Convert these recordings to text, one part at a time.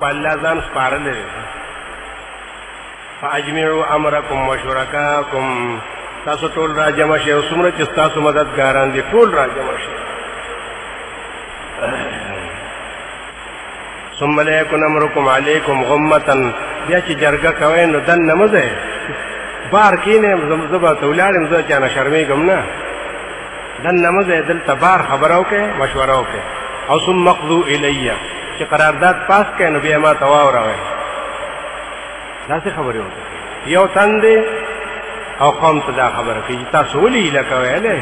الله ځان سپارلی دی. فاجمعوا امرکم وشرکاکم، تاسو ټول را جمع شئ او څومره چې ستاسو مددګاران دي ټول را جمع شئ. ثم لا يكن امركم عليكم غمة، بیا چې جرګه کوئ نو دننه مه ځئ، بار کښېنئ، زه به ته ولاړ یم، زه چا نه شرمېږم نه، دننه مه ځئ، دلته بار خبره وکئ، مشوره وکئ. او ثم اقضوا الیه، چې قرارداد پاس کړئ نو بیا ما ته واوروئ. داسې خبرې وکړئ. یو تن دی او قوم ته دا خبره کوي چې تاسو ولې هیله کوئ، هلئ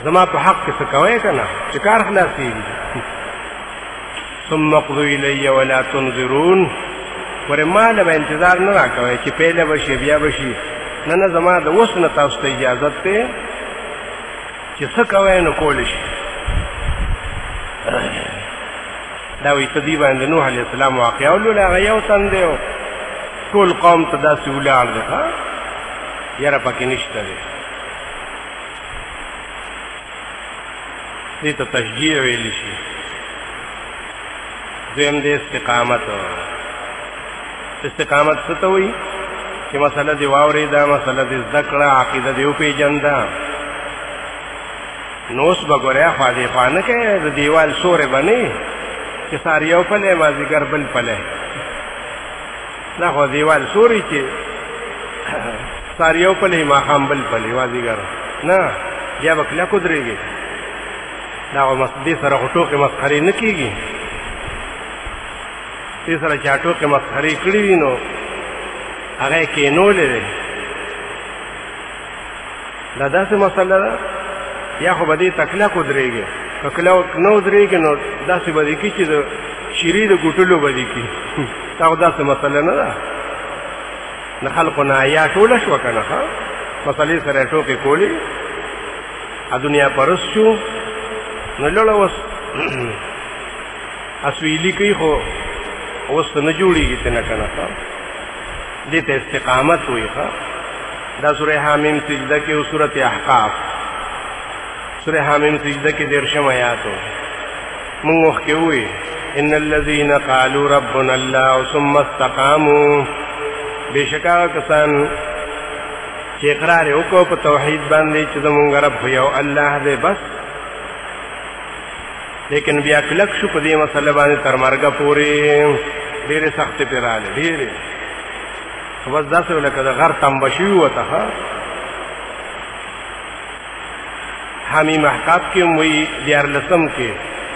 زما په حق کې څه کوئ که نه چې کار خلاصېږي. ثم اقضوا الی ولا تنظرون، ورې ما له به انتظار نه را کوئ چې پیله به شي بیا به شي، نه نه، زما د اوس نه تاسو ته اجازت دی چې څه کوئ نو کولی شي. دا وایي په دې باندې نوح علیه السلام واقعه ولوله، هغه یو تن دی او ټول قوم ته داسې ولاړ دی، یاره پکې نشته دی. دې ته تشجیع ویلی شي. دویم دی استقامت. استقامت څه ته وایي؟ چې مسله دې واورېده، مسله دې زده کړه، عقیده دې وپېژنده، نو اوس به ګورې خوا دې خوا نه کوې، د دیوال سورې به نه چې سار یو پلی مازدیګر بل پلی، دا خو دیوال سوري چې سار یو پلی ماښام بل پلی مازدیګر نه، بیا به کلک ودرېږي. دا خو دې سره خو ټوکې مسخرې نه کېږي. دې سره چا ټوکې مسخرې کړي وي نو هغه یې کېنولی دی. دا داسې مسله ده، یا خو به دې ته کلک ودرېږي، که کلک نه ودرېږي نو داسې به دې کړي چې د شیرې د ګوټلو به دې کړي. دا خو داسې مسله نه ده. د خلقو نه حیا ټوله شوه که نه، مسلې سره یې ټوکې کولې، دنیا پرست شو نو لړه اوس اسویلي کوي، خو اوس ته نه جوړېږي ته نه که نه. دې ته استقامت وایي. دا سورې حامیم سجده کې او سورت احقاف. سورې حامیم سجده کې 13 آیات مونږ مخکې ووایي ان الذين قالوا ربنا الله ثم استقاموا، بېشکه هغه کسان چې اقرار یې وکړو په توحید باندې چې زمونږ رب خو یو الله دی بس، لیکن بیا کلک شو په دې مسله باندې تر مرګه پورې، ډېرې سختې پرې راغلې، ډېرې، خو بس داسې لکه د غر تمبه شوي وته. حمیم احقاف کې هم وایي 14 کې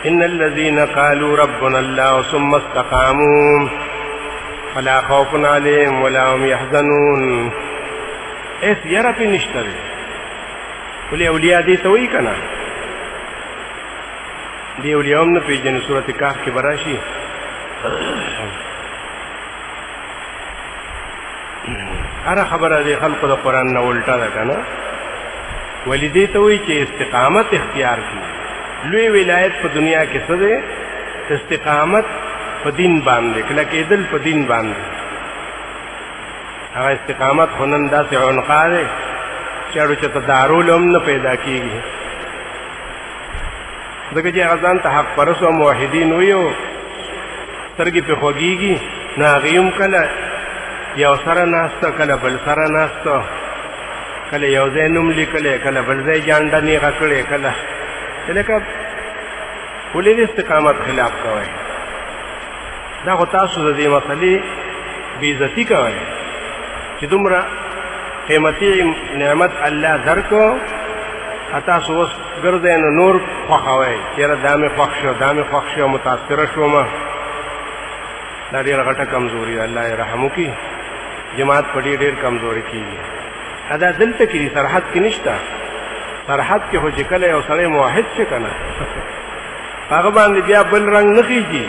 ان الذين قالوا ربنا الله ثم استقاموا فلا خوف عليهم ولا هم يحزنون. ایس یره پې نشته دی، ولې اولیاء دې ته وایي که نه؟ دې اولیاء هم نه پېژني. سورت کهف کې به راشي. هره خبره دې خلقو د قرآن نه الټه ده که نه؟ ولې دې ته وایي چې استقامت اختیار کړي. لوی ولایت په دنیا کې څه دی؟ استقامت په دین باندې، کلکېدل په دین باندې. هغه استقامت خو نن داسې عنقا دی چې اړو چې ته دارول هم نه پیدا کېږي، ځکه چې هغه ځان ته حق پرست او موحدین وي او سترګې پرې خوږېږي، نو هغې هم کله یو سره ناسته، کله بل سره ناسته، کله یو ځای نوم لیکلی، کله بل ځای جانډه نیغه کړې، کله لکه ولې د استقامت خلاف کوئ؟ دا خو تاسو د دې مسلې بېعزتي کوئ چې دومره قیمتي نعمت الله درکړو، تاسو اوس ګرځئ نو نور خوښوئ، چېرې دا مې خوښ شو، دا مې خوښ شو، متاثره شومه. دا ډېره غټه کمزوري ده، الله یې رحم وکړي. جماعت په ډېر کمزوري کېږي. دا دلته کې دي، سرحد کې نشته. سرحد کې خو چې کله یو سړی موحد شي که نه، هغه باندې بیا بل رنګ نه خېږي،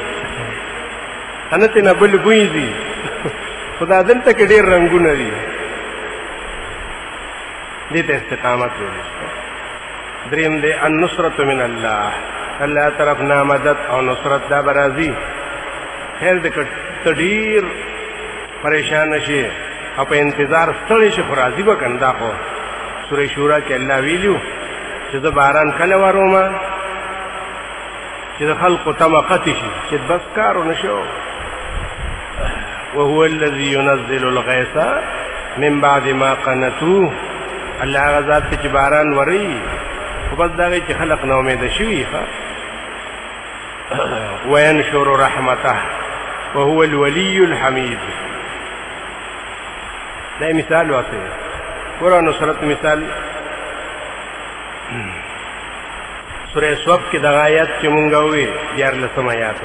نه ترې نه بل بوی ځي، خو دا دلته کې ډېر رنګونه دي. دې ته استقامت ویلی شي. دریم دی النصرة من الله، الله طرف نه مدد او نصرت دا به راځي. خیر دی که ته ډېر پریشان شي او په انتظار ستړی شي، خو راځي به که نه. دا خو سورې شورا کې الله ویلو چې زه باران کله ورومه چې د خلقو تمه قطع شي، چې بس کار ونه شو، وهو الذي ينزل الغيث من بعد ما قنطوا الله غزاد چې باران وري خو بس دا چې خلق نو امید شوي وينشر رحمته وهو الولي الحميد. دا مثال واسه قرآن نصرت مثال سورہ صف کې د آیات چې مونږ وې 14 آیات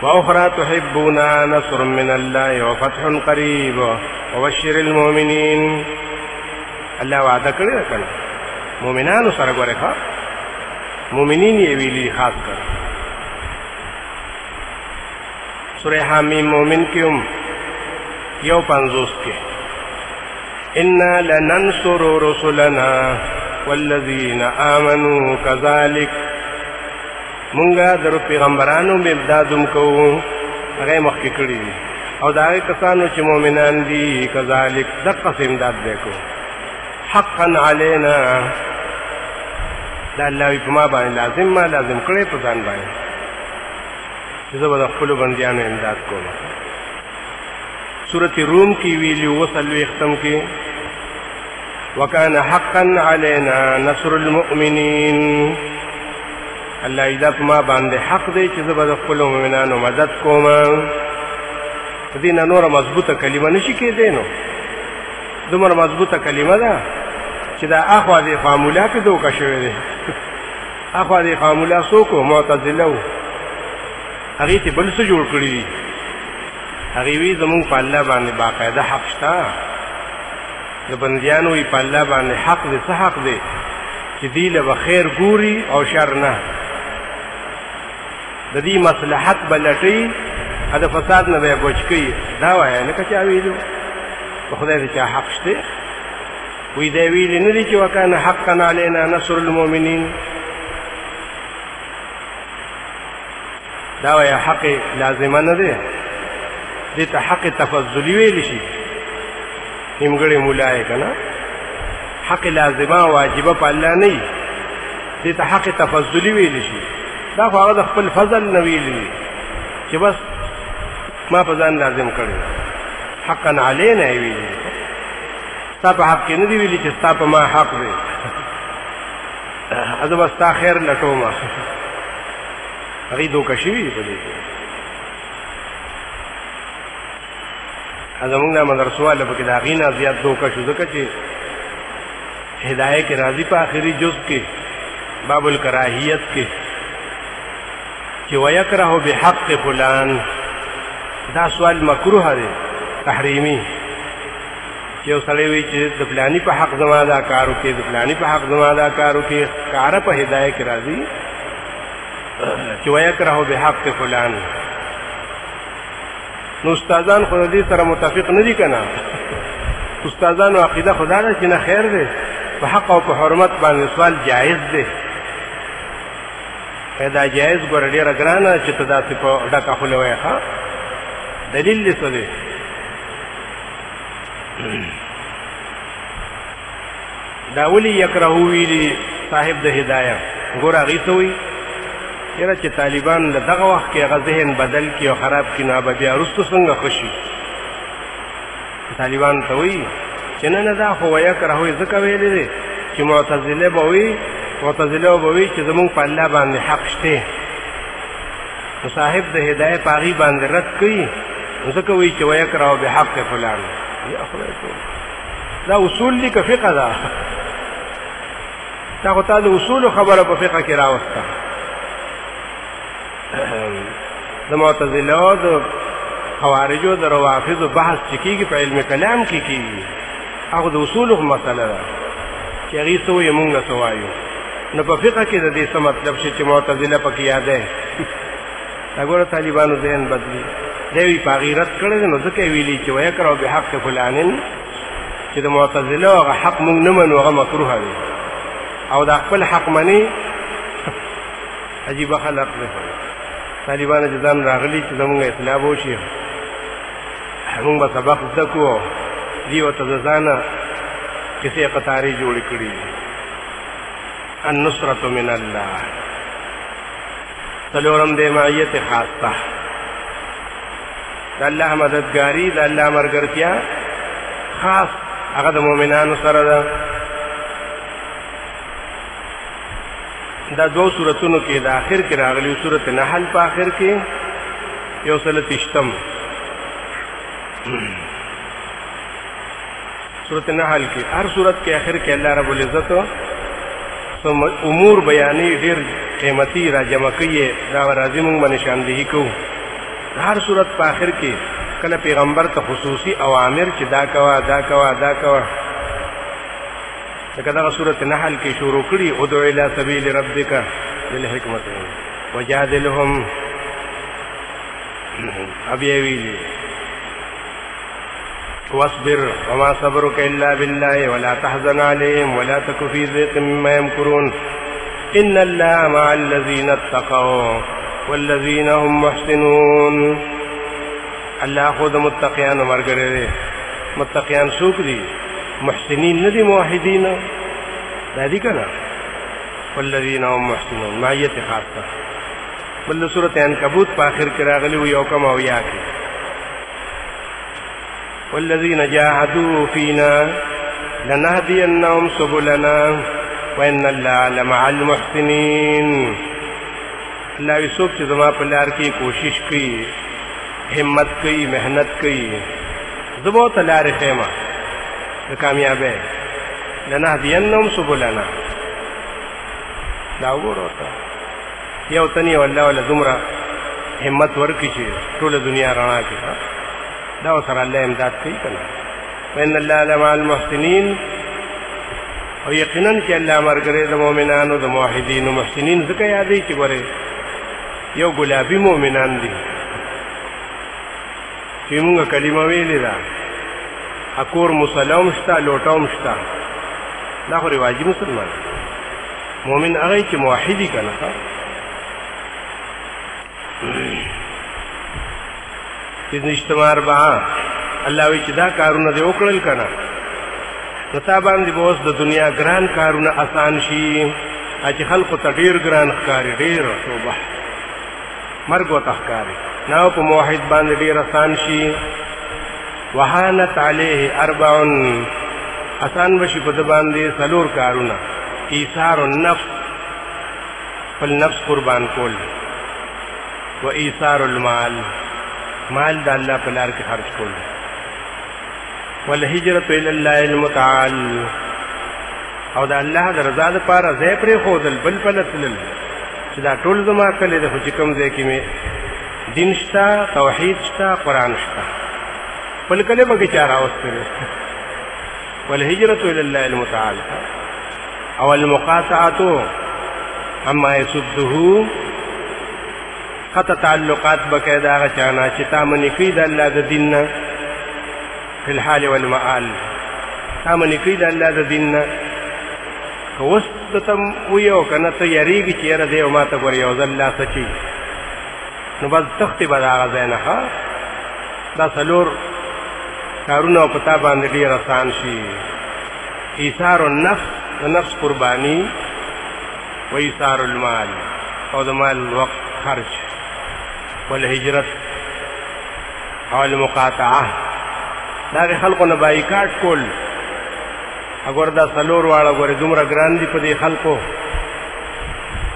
واخرى تحبون نصر من الله وفتح قريب وبشر المؤمنين. الله وعده کړی کنه مؤمنانو سره ګورې مؤمنین یې ویلي خاص کر سورہ حامیم مومن کیوم یو 50 کې انا لننصر رسلنا والذین آمنوا كذلك مونږه درو پیغمبرانو امدادوم کوو هغه مخکې کړی دي او دا هغه کسانو چې مؤمنان دي كذلك دغه امداد وکړو حقا علينا دا الله په ما باندې لازم کړی په ځان باندې چې زه به خپل بندیانو امداد کوم. سورۃ روم کې ویلي وصلو ختم کې وکانه حقا علينا نصر المؤمنین. الله اذا ما باندې حق دی چې زه به خپل مؤمنانو مدد کوم. دینه نور مضبوطه کلمه نشي کېدای نو دومره مضبوطه کلمه ده چې دا اخوا دې فارمولا کې دوکه شوی دی. اخوا دې فارمولا څوک معتزله هغه ته بل څه جوړ کړی دي. هغه وی زمونږ په الله باندې باقاعده حق شته د بندیانو وی په الله باندې حق دې څه حق دی چې دی له خیر ګوري او شر نه د دې مصلحت بلټي دا فساد نه به بچ کی دا وایي نه کچا ویلو په خدای دې چې حق شته وی دی ویل نه دي چې وکانه حقا علينا نصر المؤمنین. دا وایي حق لازم نه دی دې ته حق تفضلی ویل شي نیمګړی مولای کنه حق لازمه واجبه په الله نه دې ته حق تفضلی ویل شي. دا خو هغه خپل فضل نه ویلی چې بس ما په ځان لازم کړی حقا علينا ویلی ستا په حق کې نه دی ویلي چې ستا په ما حق دی زه به ستا خیر لټوم. هغې دوکه شوي دي په دې کې. زمونږ دا مدرسو والا پکې د هغې نه زیات دوکه شو ځکه چې هدایه کې راځي په آخري جز کې باب الکراهیت کې چې ویکره بحق فلان. دا سوال مکروه دی تحریمی چې یو سړی وایي چې د فلاني په حق زما دا کار وکړي د فلاني په حق زما دا کار وکړي کاره په هدایه کې راځي چې ویکره بحق فلان. نو استادان خو دې سره متفق نه دي کنه. استادانو عقیده خدا ده چې نه خیر دی په حق او په حرمت باندې سوال جایز دی. دا جایز ګور ډیره ګرانه چې ته داسې په ډکه خوله وایې ښه دلیل دې څه دی؟ دا ولي یکره ویلي صاحب د هدایه ګور هغې څه وایي یاره چې طالبان له دغه وخت کې هغه ذهن بدل کړي او خراب کړي نو به بیا وروسته څنګه ښه شي. طالبان ته وایي چې نه دا خو ویکره وایي ځکه ویلی دی چې معتزله به وایي چې زمونږ په الله باندې حق شته نو صاحب د هدایه په هغې باندې رد کوي نو ځکه وایي چې ویکره بحق فلان. یا خدای دا اصول دي که فقه ده؟ تا خو تا د اصولو خبره په فقه کې راوسته. د معتزله د خوارجو د روافضو بحث چې کېږي په علم کلام کې کېږي هغه د اصولو مسله ده چې هغې څه وایي مونږ څه وایو. نو په فقه کې د دې څه مطلب شي چې معتزله پکې یاده دا ګوره طالبانو ذهن بدلي دی وی په هغې رد کړی دی نو ځکه یې ویلي چې ویکره بحق فلانین چې د معتزله هغه حق مونږ نه منو هغه مکروه دی او دا خپل حق مني عجیبه خلق دی. طالبانو چې ځان راغلي چې زمونږ اصلاح به وشي مونږ به سبق زده کړو دوی ورته د ځانه کیسې قطارې جوړې کړي دي. النصرة من الله. څلورم دی معیت خاصه د الله مددګاری د الله مرګرتیا خاص هغه د مؤمنانو سره ده. دا دو سورتونو کې د آخر کې راغلی سورۃ نحل په آخر کې یو سل تشتم سورۃ نحل کې هر سورت کې آخر کې الله رب العزت امور بیانې ډېر قیمتي را جمع کوي. دا راځي موږ باندې نشاندهي کوو. هر سورت په آخر کې کله پیغمبر ته خصوصي اوامر چې دا کوا دا کوا دا کوا. لکه دغه سورۃ نحل کې شروع کړي ادع الی سبیل ربک بالحکمت وجادلهم ابي ویلي واصبر وما صبرك الا بالله ولا تحزن عليهم ولا تك في ضيق مما يمكرون ان الله مع الذين اتقوا والذين هم محسنون. الله خود متقیان مرګره دي. متقیان څوک دي؟ محسنین ندی موحدین دا دی کنه والذین هم محسنون معیت خاصه. بل سورۃ عنکبوت په آخر کې راغلی و یو کم او یا کې والذین جاهدوا فینا لنهدینهم سبلنا وان الله لمع المحسنین. الله وی څوک چې زما په لار کې کوشش کوي همت کوي محنت کوي زبو ته لارې خیمه د کامیابی لنهدینهم سبلنا. دا وګورئ یو تنی والله ولا دومره همت ورکړي چې ټول دنیا رڼا کړي. دا سره الله امداد کوي کنه. وان الله لمع المحسنین. او یقینا چې الله مرګره د مؤمنانو د موحدینو محسنین ځکه یادې چې ګوره یو ګلابي مؤمنان دي چې موږ کلمه ویلې ده اکور مسلم شتا لوټوم شتا دا خو رواجی مسلمان مؤمن هغه چې موحدی کنه. اذن اجتماع اربعه الله وی چې دا کارونه دی وکړل کنه نو تا باندې به اوس د دنیا ګران کارونه آسان شي. چې خلقو ته ډیر ګران ښکاري ډیر توبه مرګ وته ښکاري نو په موحد باندې ډیر آسان شي. وهانت علیه اربع آسان بشي په باندې څلور کارونه ایثار النفس فل نفس قربان کول و ایثار المال مال د الله په لار کې خرج کول والهجرة الى الله المتعال او د الله د رضا لپاره ځای پرې خودل بل پلتل چې دا ټول زما کله د حکم ځای کې مې دین شتا توحید شتا قرآن شتا بل کله به چاره اوسره. والهجرة الى الله المتعال او المقاطعة اما يسده قطع تعلقات بقیدا غچانا چې تامنی کوي د الله د دین په الحال والمآل تامنی کوي د الله د دین وستم ویو کنه ته یریږي چې را دی او ماته ګور یو ځل لا سچي نو بس تختی به هغه ځای نه دا څلور کارونه په تا باندې ډېر آسان شي. ایثار النفس د نفس قربانی و ایثار المال او د مال وقت خرج والهجرت او المقاطعه دا خلقو نه بایکاټ کول. اگر دا څلور واړه ګورې دومره ګران دي په دې خلقو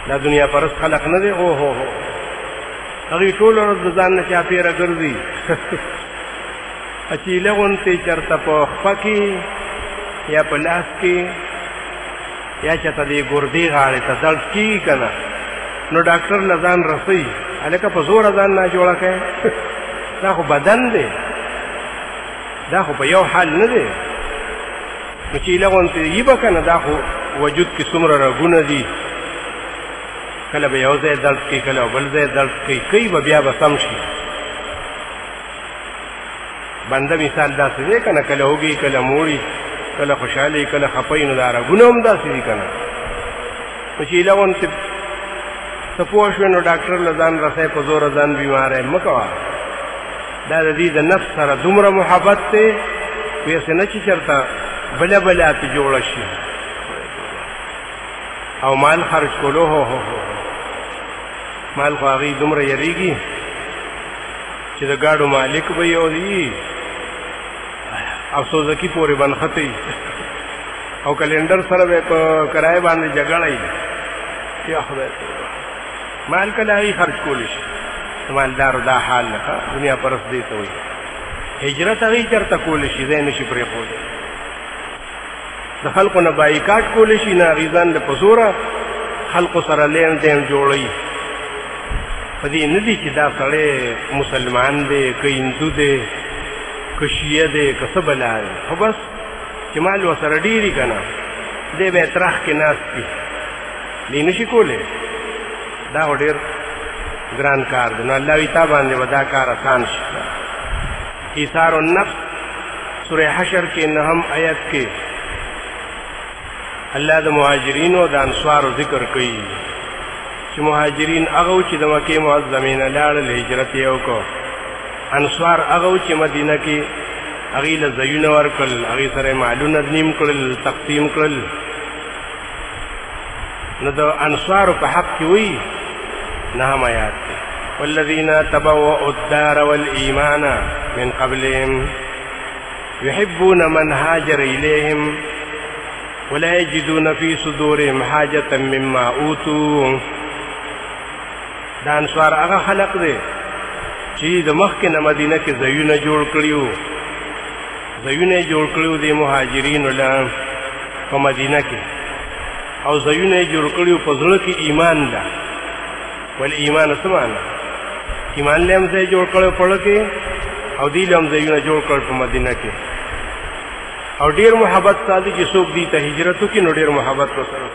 دا دنیا پرست خلق نه دی. او هو هغوی ټول ورځ د ځان نه چاپېره ګرځي اچیله غوندې چېرته په خپه کې یا په لاس کې یا چېرته دې ګردې غاړې ته درد کېږي که نه نو ډاکټر له ځان رسوي هلکه په زوره ځان نه جوړه کوي دا خو بدن دی دا خو په یو حال نه دی نو چې ایله غوندې یي به که نه دا خو وجود کې څومره رګونه دي کله به یو ځای درد کوي کله بل ځای درد کوي به بیا به سم شي. بنده مثال داسې دی که نه کله هوږي کله موړي کله خوشحالي کله خفه نو دا رګونه هم داسې دي که نه نو چې ایله غوندې ته پوه شوې نو ډاکټر له ځان رسۍ په زوره ځان بیماری مه کوه. دا د دې د نفس سره دومره محبت دی ویسې نه چې چېرته بله بله پې جوړه شي. او مال خرج کولو هو مال خو هغې دومره یریږي چې د ګاډو مالک به یو دی افسوس کی پورې بنختی او کلندر سره به په کرای باندې جګړای یا خدای مال کله خرج کولی شي مالدار دا حال نه دنیا پرس دی ته وي هجرت هغه چرته کولی شي زین نشي پرې کولی د خلکو نه بایکاټ کولی شي نه غیزان له پزوره خلکو سره لین دین جوړي په دې نه دي چې دا سړی مسلمان دی که هندو دی که شیعه دی که څه بلا دی خو بس چې مال ورسره ډېري که نه دی به اطراح کې ناست دي دی نشي کولی دا خو ډېر ګران کار دی نو الله وي تا باندې به دا کار آسان شي ایثار النفس سورہ حشر کې نهم آیت کې الله د مهاجرینو د انصارو ذکر کوي چې مهاجرین هغه چې د مکې معظمې نه لاړل هجرت یې وکړ انصار هغه چې مدینه کې هغې له ځایونه ورکړل هغې سره مالونه نیم کړل تقسیم کړل نو د انصارو په حق کې وایي نهم آیات کې والذین تبوؤوا الدار والایمان من قبلهم يحبون من هاجر الیهم ولا يجدون في صدورهم حاجة مما اوتوا دا انصار هغه خلق دی چې د مخکې نه مدینه کې ځایونه جوړ کړي ځایونه جوړ کړي د مهاجرینو له په مدینه کې او ځایونه جوړ کړي په زړه کې ایمان ده ول ایمان څه معنی ایمان له هم ځای جوړ کړي په لکه او دی له هم ځایونه جوړ کړي په مدینه کې او ډیر محبت ساتي چې څوک دی ته هجرت وکړي نو ډیر محبت وسره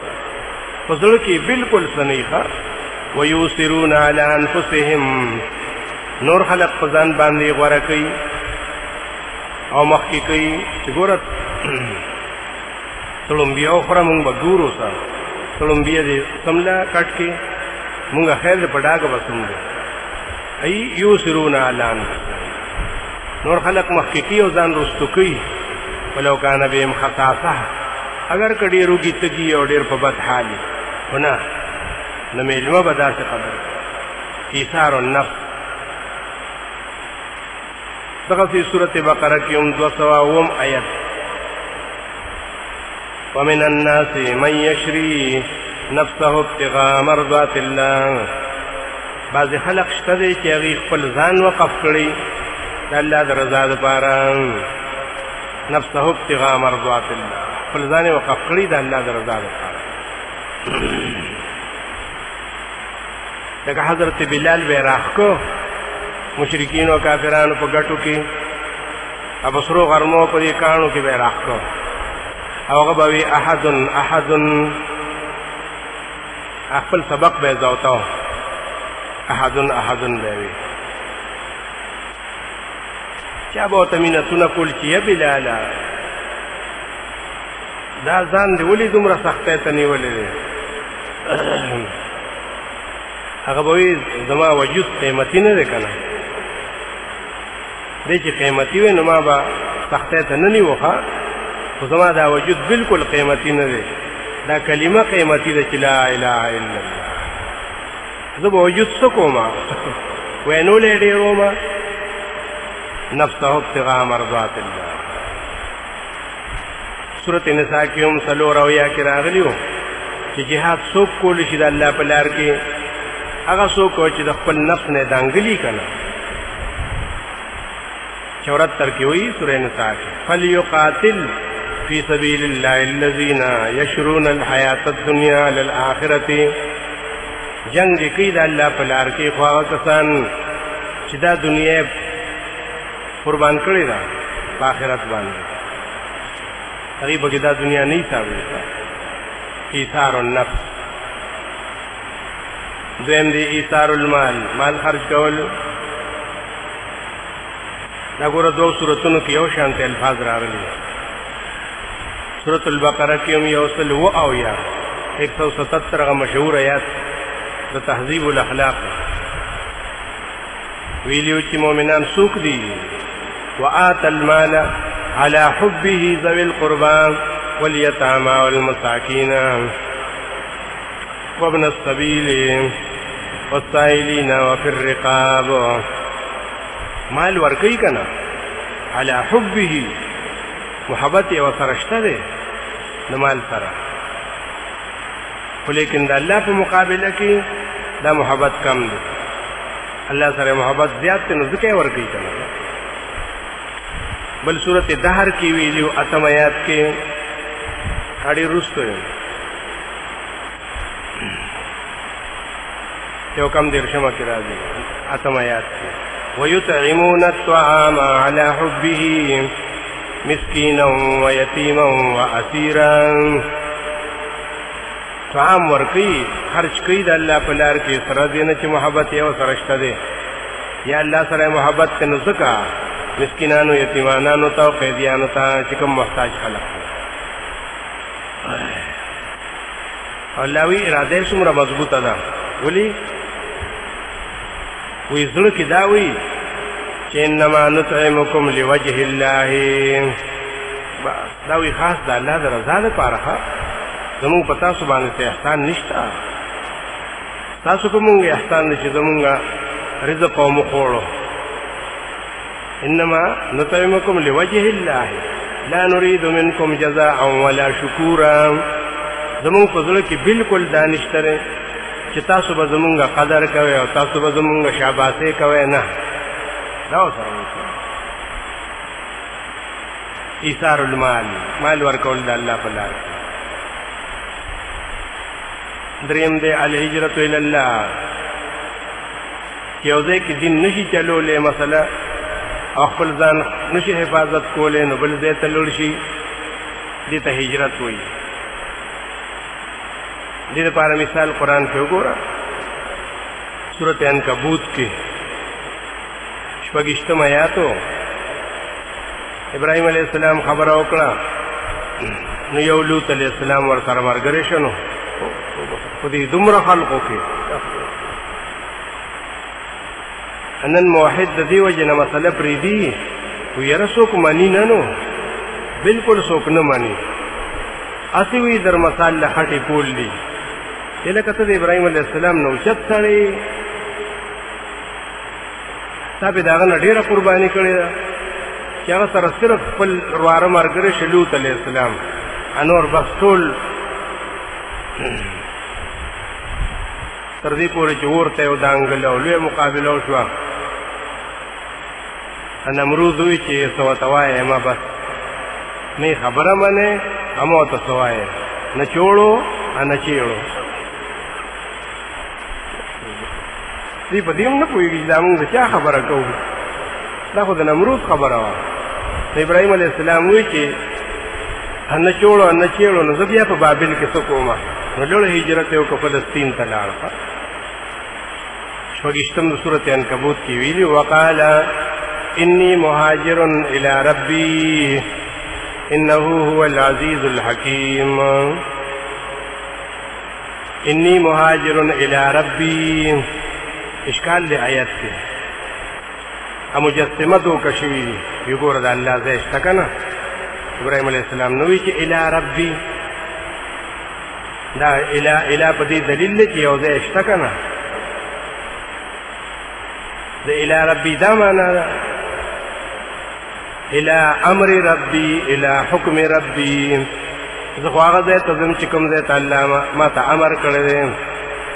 په زړه کې بالکل سنیخه ويؤثرون على انفسهم نور خلق په ځان باندې غوړه کوي او مخکې کوي چې ګوره تړمبیا خورا مونږ به ګورو سره تړمبیا دې سملا کټ کې مونږ خیر په ډاګه بسوم دي ای یؤثرون علی انفسهم نور خلق مخکې کوي او ځان رستو کوي ولو کان بهم خصاصه اگر کډی روګی تګي او ډیر په بد حالي هنا نو مېلمه به داسې خبره ایثار النفس دغه په سورته بقره کې 200 آیت ومن الناس من يشري نفسه ابتغاء مرضات الله بعض خلق شته دي چې هغه خپل ځان وقف کړي د الله د رضا لپاره نفسه ابتغاء مرضات الله خپل ځان وقف کړي د الله د رضا لپاره دغه حضرت بلال به راخکو مشرکین او کافرانو په ګټو کې ابصرو غرمو په دې کانو کې به راخکو او هغه به احد خپل سبق به زاوتاو احد به وي چا به ته مینتونه کول چې یا بلاله دا ځان دې ولې دومره سختۍ ته نیولې دی هغه به وي زما وجود قیمتي نه دی که نه دی چې قیمتي وي نو ما به سختۍ ته نه نیوخه خو زما دا وجود بالکل قیمتي نه دی دا کلمه قیمتي ده چې لا اله الا الله زه به وجود څه کومه وینولی ډېرومه نفسه ابتغاء مرضات الله سورة نساء کې هم 4 کې راغلی و چې جهاد څوک کولی شي د الله په لار کې هغه څوک چې د خپل نفس نه دانګلي که نه 74 کې وایي سورة نساء کې فلیقاتل فی سبیل الله الذین یشرون الحیاة الدنیا للآخرة جنگ دې کوي د الله په لار کې خو هغه کسان چې دا دنیا قربان کړی ده په آخرت باندې هغې پکې دا دنیا نه حسابېږي ایثار النفس دویم دی ایثار المال مال خرج کول دا ګوره 2 سورتونو کې یو شانته الفاظ راغلي سورة البقره کې هم یو سل و او یا 177 هغه مشهور آیات د تهذیب الاخلاق ویلیو چې مؤمنان څوک دي وآت المال على حبه ذوي القربى واليتامى والمساكين وابن السبيل والسائلين وفي الرقاب مال ورکی کنا علی حبه محبت یو سرشته ده د مال سره، خو لیکن د الله په مقابله کې دا محبت کم ده. الله سره محبت زیات دی نو ځکه یې ورکوي که نه. بل صورت دهر کې ویلي اتم آیات کې اړې وروستو یو کم دېرشمه کې راځي اتم آیات کې وَيُطْعِمُونَ الطَّعَامَ عَلَى حُبِّهِ مسکینا ویتیما واسیرا. طعام ورکی خرچ کئی دا اللہ په لار کې سره دینه چې محبت یو سره شته دی یا الله سره محبت ته نو ځکه مسکینانو یتیمانانو ته قیدیانو ته چې کوم محتاج خلق الله وی اراده څومره مضبوطه ده. ولی وی زړه کې دا وی چې انما نطعمکم لوجه الله، دا وی خاص د الله د رضا لپاره. زمونږ په تاسو باندې احسان نشته، تاسو په مونږ احسان نشي زمونږ رزق او مخوړو. انما نطعمکم لوجه الله لا نريد منكم جزاء ولا شکورا. زمونږ په زړه کې بالکل دانشتره چې تاسو به زمونږ قدر کوئ او تاسو به زمونږ شاباسي کوئ، نه. دا سره ایثار المال، مال ورکول د الله په لار. دریم دی الهجرت الی الله، یو ځای کې دین نشي چلولی مسله او خپل ځان نشي حفاظت کولی نو بل ځای ته لوړ شي، دې ته هجرت وایي. دې لپاره مثال قرآن کې وګوره، سورۃ عنکبوت کې 28 آیاتو ابراهیم علیہ السلام خبر وکړه نو یو لوط علیہ السلام ور سره مرګري شنو په دې دومره خلقو کې. انن موحد د دې وجه نه مسله پریدي و یره څوک مانی نه نو بالکل څوک نه مانی، اسی وی در مثال له خټې کول دي. لکه ته د ابراهیم علیہ السلام نو چت سړی تا به داغه نه ډېره قرباني کړې ده چې هغه سره صرف خپل ورواره ملګری شو لوط علیہ السلام، انور بس ټول تر دې پورې چې ورته یو دانګل او لوی مقابله وشوه. نمرود وی چې څه ورته وایې ما بس نه خبره منې همو ته څه وایې نه چوړو نه چیړو. دې په دې هم نه پوهېږي چې دا مونږ د چا خبره کوو، دا خو د نمرود خبره وه. د ابراهیم علیہ السلام وی چې نه چوړو نه چیړو نو زه بیا په بابل کې څه کومه، نو لوړ هجرت یې وکړه فلسطین ته لاړ. 28 د سورۃ عنکبوت کې ویلي وقال انی مهاجر الی ربی انه هو العزیز الحکیم. انی مهاجر الی ربی اشکال دی آیت کې مجسمه دو کشوی دی ګوره د الله ځای شته که نه. ابراهیم علیہ السلام نو وی چې الی ربی، دا الی په دې دلیل دی چې یو ځای شته که نه. د الی ربی دا معنا ده الی امر ربی الی حکم ربی، زه خو هغه ځای ته ځم چې کوم ځای ته الله ما ته امر کړی دی.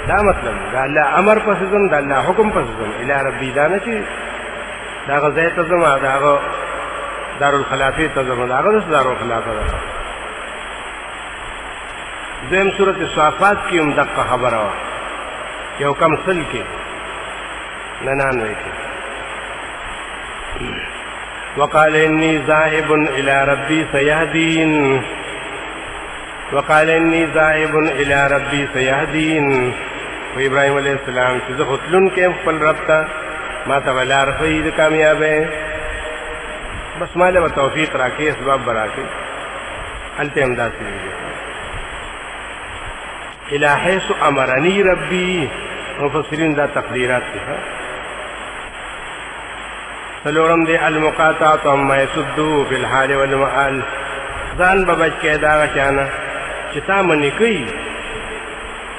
دا مطلب د الله امر پسې ځم، د الله حکم پسې ځم. الی ربی دا نه چې د هغه ځای ته ځم، د هغه دارالخلافې ته ځم، د هغه داسې دارالخلافه ده. دویم سورت صافات کې هم دقه خبره وه، یو کم سل کې 99 کې وقال انی ذاهب الی ربی سیهدین، وقال انی ذاهب الی ربی سیهدین. و ابراهیم علیہ السلام چې زه خو تلونکی یم خپل رب ته، ما ته به لار ښیي د کامیابۍ، بس ما له به توفیق راکړي، اسباب به راکړي. هلته هم داسې ویلي الی حیث امرنی ربی. مفسرین دا تقدیرات دي. څلورم دی المقاطعة عما یصدو فی الحال والمآل، ځان به بچ کړې د هغه چا نه چې تا منې کوي،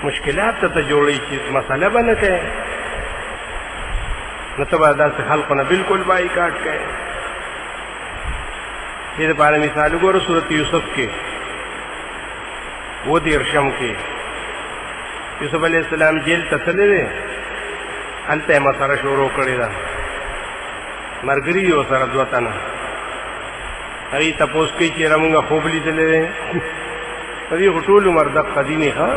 مشکلات ته جوړوي چې مسله به نه کوې. نو ته به داسې خلقو نه بالکل بایکاټ کوې. دې دپاره مثال وګوره سورت یوسف کې 30 کې یوسف علیہ السلام جیل ته تللی دی، هلته یې مسره شروع کړې ده. ملګري دي ورسره 2 تنه. هغې تپوس کوي چې یاره مونږ خوب لیدلی دی. په دې خو ټول عمر دقه دیني ښه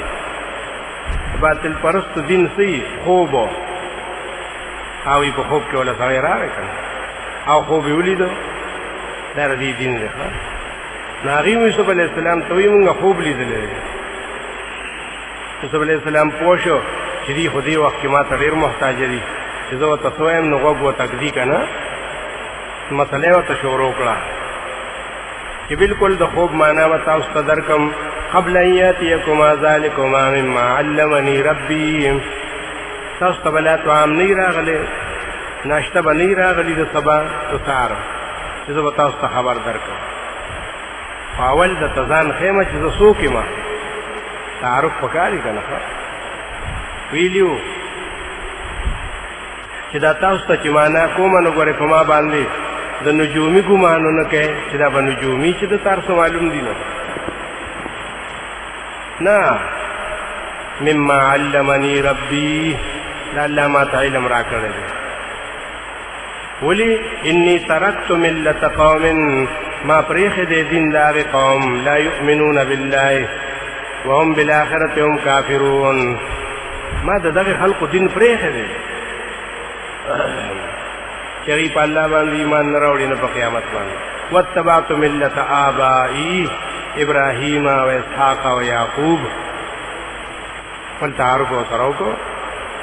باطل پرستو دین څه خوب و او په خوب کې ولا سړی راغی که نه او خوب یې ولیدو دا د دې دین دی ښه. نو هغې یوسف علیه السلام ته وایي مونږ خوب لیدلی دی. یوسف علیه السلام پوه شو چې دې خو دې وخت کې ما ته ډېر محتاجه دي چې زه ورته څه وایم نو غوږ ورته ږدي که نه. مسله یې ورته شروع کړه چې بالکل د خوب معنا به تاسو ته درکم. قبل ان یاتیکما ذلکما مما علمنی ربی، تاسو ته به لا طعام نه راغلی، ناشته به نه راغلی د سبا د سهار چې زه به تاسو ته خبر درکړم. خو اول درته ځان ښیمه چې زه څوک یم، تعارف پکار دی که نه. ویلي وو چې دا تاسو ته چې معنا کومه نو ګورې په ما باندې د نجومي ګمانونه کوي چې دا به نجومي چې د تاسو معلوم دي نه. مما علمنی ربی، دا الله ما ته علم را کړی دی. ولی انی ترکت ملت قوم، ما پریښی دی دین د هغې قوم لا یؤمنون بالله وهم بالآخرة هم کافرون. ما د دغې خلقو دین پریښی دی چې هغوی په الله باندې ایمان نه راوړي نه په قیامت باندې. واتبعت ملت آبائی ابراهیم و اسحاق و یعقوب. خپل تعارف ورسره وکړو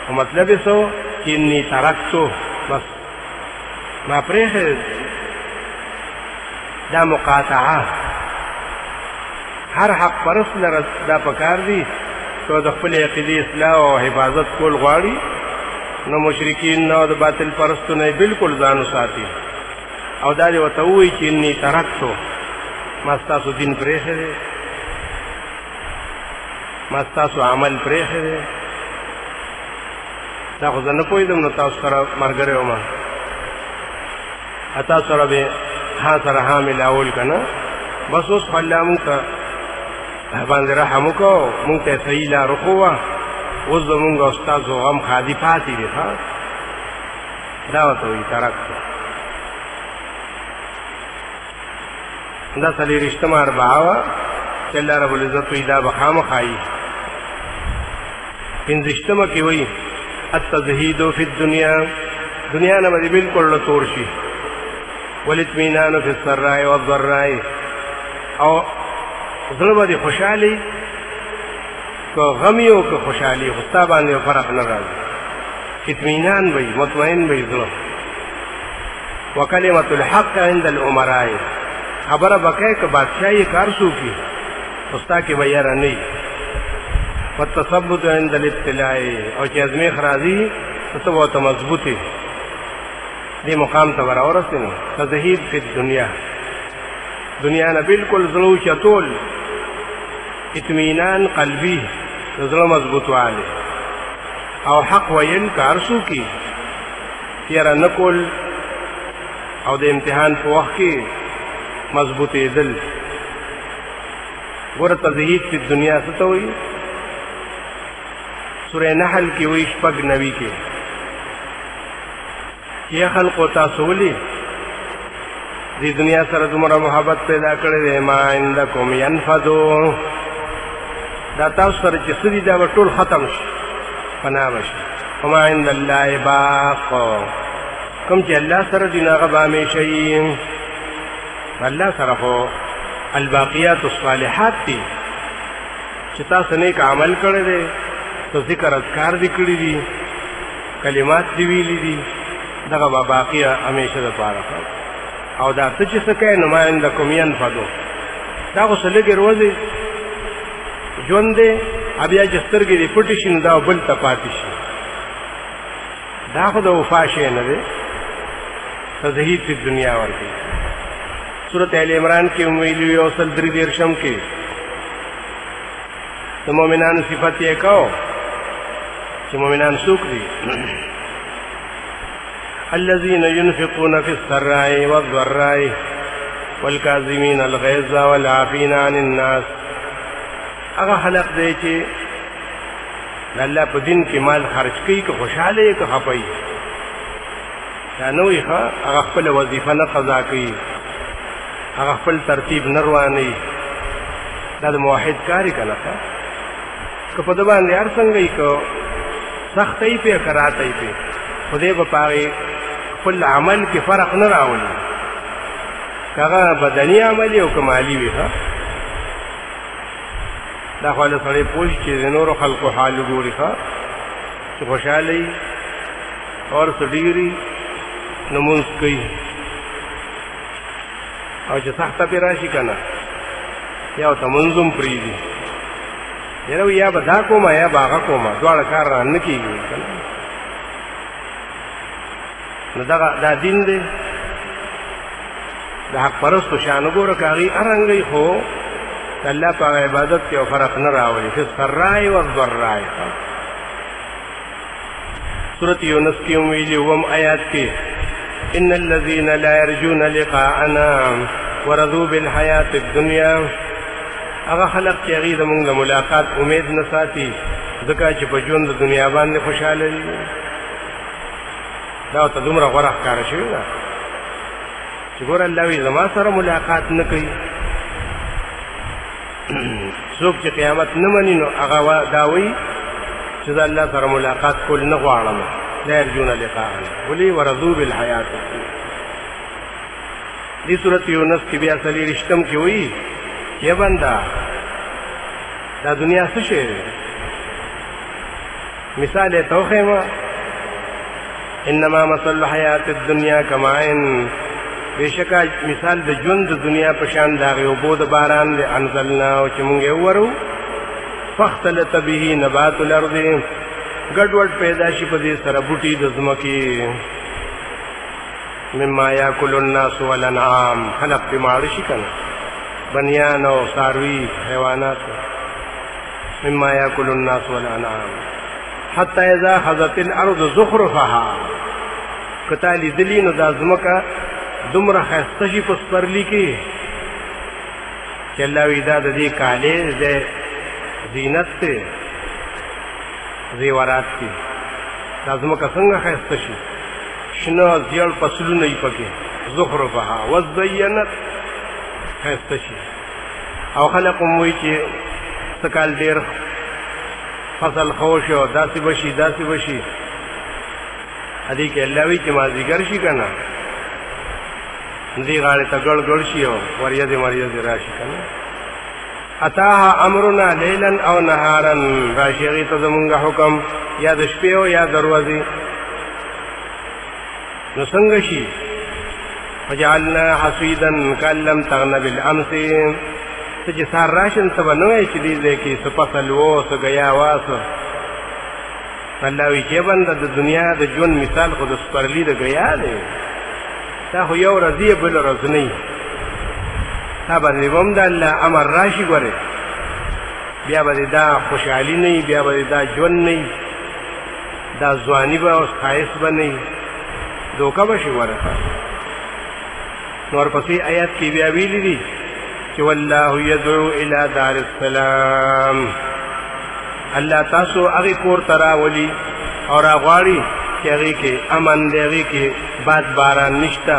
او مطلب یې څه چې انی ترکتو، بس ما پرېښی. دا مقاطعه هر حق پرست لره دا پکار دي که د خپل عقیدې اصلاح او حفاظت کول غواړي نو مشرکین نه او د باطل پرستو نه بالکل ځان وساتي او دا دې ورته ووایي چې انی ترکتو، ما ستاسو دین پرېښی دی، ما ستاسو عمل پرېښی دی. دا خو زه نه پوهېدم نو تاسو سره ملګری وم، تاسو سره به ها سره ها ملاول که نه. بس اوس خو الله مونږ ته باندې رحم وکړو، مونږ ته صحیح لار وښووه. اوس زمونږ او ستاسو غم خالي پاتې دی. دا ورته وایي ترکتو. دا 40 اربعه وه چې الله رب العزت وایي دا به خامخایي. 15 کې وایي التزهید فی الدنیا، دنیا نه به دې بالکل تور شي. والاطمینان فی السراء والضراء، او زړه به دې خوشحالي که غم یې او که خوشحالي خو ستا باندې فرق نه راځي. اطمینان به وي، مطمئن به وي زړه. وکلمة الحق عند الامراء، خبره به کوې که بادشاهي کار څوک وي خو ستا کې به یره نه وي. والتثبت عند الابتلاء، او چې ازمیښت راځي نو ته به ورته مضبوط یې، دې مقام ته به راورسې. نو تزهید فی الدنیا، دنیا نه بالکل زړه اوچتول، اطمینان قلبي، د زړه مضبوطوالی او حق ویل که هر څوک یې یره نه کول او د امتحان په وخت کې مضبوطېدل. ګوره تزهید فی الدنیا څه ته وایي؟ سورہ نحل کې وایي 96 کې یا خلقو تاسو ولي دې دنیا سره دومره محبت پیدا کړی دی. ما عندکم ینفدو، دا تاسو سره چې څه دي دا به ټول ختم شي، فنا به شي. وما عند الله باق، کوم چې الله سره دي نو هغه به همیشه وي. الله سره خو الباقیات الصالحات دي چې تاسو نیک عمل کړی دی، تو ذکر اذکار دي کړي دي، کلمات دي ویلي دي، دغه به باقي همیشه دپاره. او دا څه چې څه کوې نو ما عندکم ینفدو، دا خو څه لږې روزې ژوند دی، بیا چې سترګې دې پټې شي نو دا بل ته پاتې شي. دا خو د وفا شی نه دی. تزهید فی الدنیا ورکوي. سورت آل عمران کې ویلي یو سل 33 کې د مؤمنانو صفت یې کو چې مؤمنان څوک دي. الذين ينفقون في السراء والضراء والكاظمين الغيظ والعافين عن الناس. هغه خلق دی چې الله په دین کې مال خرج کوي، که خوشاله یې که خفه یې، دا نه وي ښه هغه خپل وظیفه نه قضا کوي، هغه خپل ترتیب نه روانوي، دا د موحد کار یې که نه ښه که په ده باندې هر څنګه یي که سخته یي پې که راته یي پې، خدای به په هغې خپل عمل کې فرق نه راولي، که هغه بدني عمل یي او که مالي وي ښه. دا خو له سړی پوه شي چې د نورو خلقو حال وګوري ښه چې خوشحاله یي اور څه ډېر یي لمونځ کوي، او چې سخته پې راشي که نه یا ورته مونځ هم پرېږدي، یاره یا به دا کومه یا به هغه کومه، دواړه کار را نه کېږي که نه. نو دا دین دی د حق پرستو شان وګوره که هغې ارنګئ خو د الله په عبادت کې یو فرق نه راولي. فی السراء والضراء. سورۃ یونس کې هم ویلي اووم آیات کې ان الذين لا يرجون لقاءنا ورضوا بالحیاة الدنیا، هغه خلق چې هغې زمونږ د ملاقات امید نه ساتي ځکه چې په ژوند د دنیا باندې خوشحاله دي. دا ورته دومره غوره ښکاره شوې ده چې ګوره الله وایي زما سره ملاقات نه کوي. څوک چې قیامت نه مني نو هغه دا وایي چې زه الله سره ملاقات کول نه غواړم. لا یرجون لقاءنا ولي ورضوا بالحیاة الدنیا. دې سورۃ یونس کې بیا څلېرویشتم کې وایي یا بنده دا دنیا څه شی دی؟ مثال یې ته وښیم انما مثل الحیاة الدنیا کماء، بېشکه مثال د ژوند د دنیا په شان د هغې اوبو د باران دی انزلناه چې مونږ یې وورو فاختلط به نبات الارض، ګډوډ پیدا شي په دې سره بوټي د ځمکې، مما یاکل الناس والانعام، خلق پې ماړه شي که نه بنیان او څاروي حیوانات، مما یاکل الناس والانعام حتی اذا اخذت الارض زخرفها، که تا لیدلي نو دا ځمکه دومره ښایسته شي په سپرلي کې چې الله وایي دا د دې کالې د زینت دی زیورات دي. دا ځمکه څنګه ښایسته شي، شنه زیړ فصلونه یې پکې، زخرفها وزینت ښایسته شي. او خلق هم وایي چې څه کال ډېر فصل ښه شو داسې به شي داسې به شي، دې کې الله وایي چې مازدیګر شي که نه دې غاړې ته ګړ ګړ شي او وریځې مریځې را شي که نه. اتاها امرنا لیلا او نهارا، راشي هغې ته زمونږ حکم یا د شپې او یا د ورځې، نو څنګه شي فجعلنا حصیدا کأن لم تغن بالامس، ته چې سهار راشن ته به نه وایې چې دې ځای کې څه فصل و څه ګیا وه څه. الله وایي چې بنده د دنیا د ژوند مثال خو د سپرلي د ګیا دی، دا خو یو ورځ یې بله ورځ نه وي، تا باندې به هم د الله امر راشي ګورې بیا به دې دا خوشحالي نه وي، بیا به دې دا ژوند نه وي، دا ځواني به او ښایست به نه وي، دوکه به شي ګوره. نو ورپسې آیات کې بیا ویلي دي چې والله یدعو الی دار السلام، الله تاسو هغې کور ته راولي او راغواړي چې هغې کې امن دی، هغې کې باد باران نشته،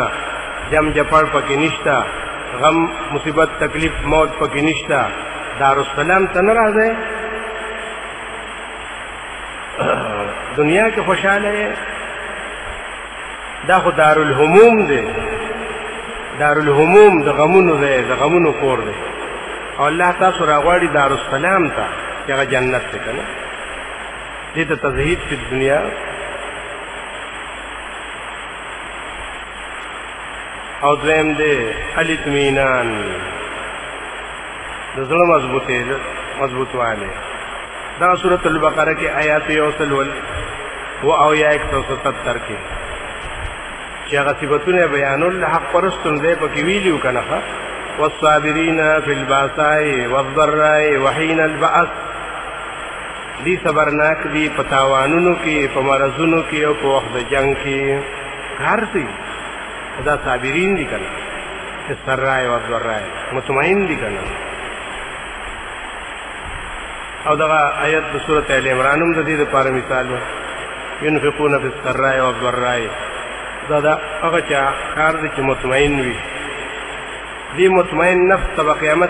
جم جپړ پکې نشته، غم مصیبت تکلیف موت پکې نشته. دارالسلام ته نه راځئ، دنیا کې خوشحاله یې، دا خو دارالهموم دی، دارالهموم د غمونو دی، د غمونو کور دی، او الله تاسو راغواړي دارالسلام ته چې هغه جنت دی که نه. دې ته تزهید فی الدنیا. او دویم دی الاطمینان، د زړه مضبوطوالی. دا سورۃ البقره کې آیات 177 کې چې هغه صفتونه بیانول د حق پرستو دی پکې ویلي و که نه والصابرین فی الباساء والضراء وحین البأس، دی صبرناک دی په تاوانونو کې، په مرضونو کې او په وخت د جنګ کې. کار سي دا صابرین دي کنه سرای او ذرای مطمئن دي کنه. او دا آیت د سورۃ ال عمران هم د دې لپاره مثال و ينفقون في السراء والضراء. دا هغه چا کار دي چې مطمئن وي. دې مطمئن نفس په قیامت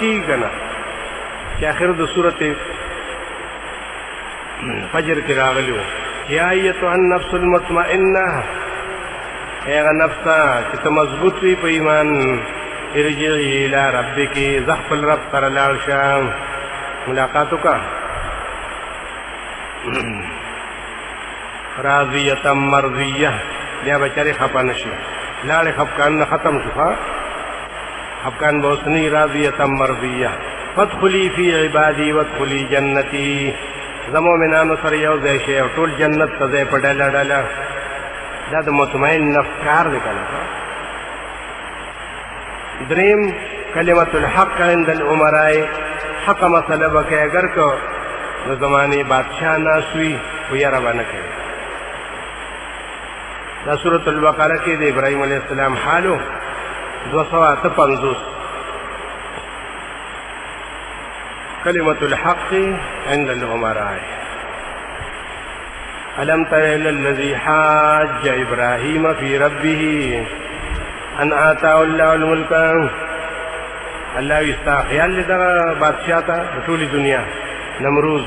کیږي کنه چې اخر د سورۃ فجر کې راغلی و یا ایتها النفس المطمئنه، هغه نفس چې ته مضبوط وي په ایمان، ارجعي الى ربك، زخفل رب سره لاړ شه ملاقات وکړه. راضیه مرضیه، بیا بچری خپه نشي، لاړې خفقان نه ختم شو، خفقان به اوس نه. راضیه مرضیه فادخلي في عبادي وادخلي جنتي، زه مؤمنانو سره یو ځای شي او ټول جنت ته ځای په ډله ډله. دا د مطمئن نفس کار دی کنه. دریم کلمت الحق عند الامراء، حق مسئله به کوي اگر که د زمانې بادشاہ ناست وي خو یاره به نه کوي. دا سورة البقره کې د ابراهیم علیه السلام حالو 258. كلمة الحق عند الأمراء. ألم تر إلى الذي حاج إبراهيم في ربه أن آتاه الله الملك. الله يستخيال لدغه بادشاہ ته ټولې دنیا نمروز.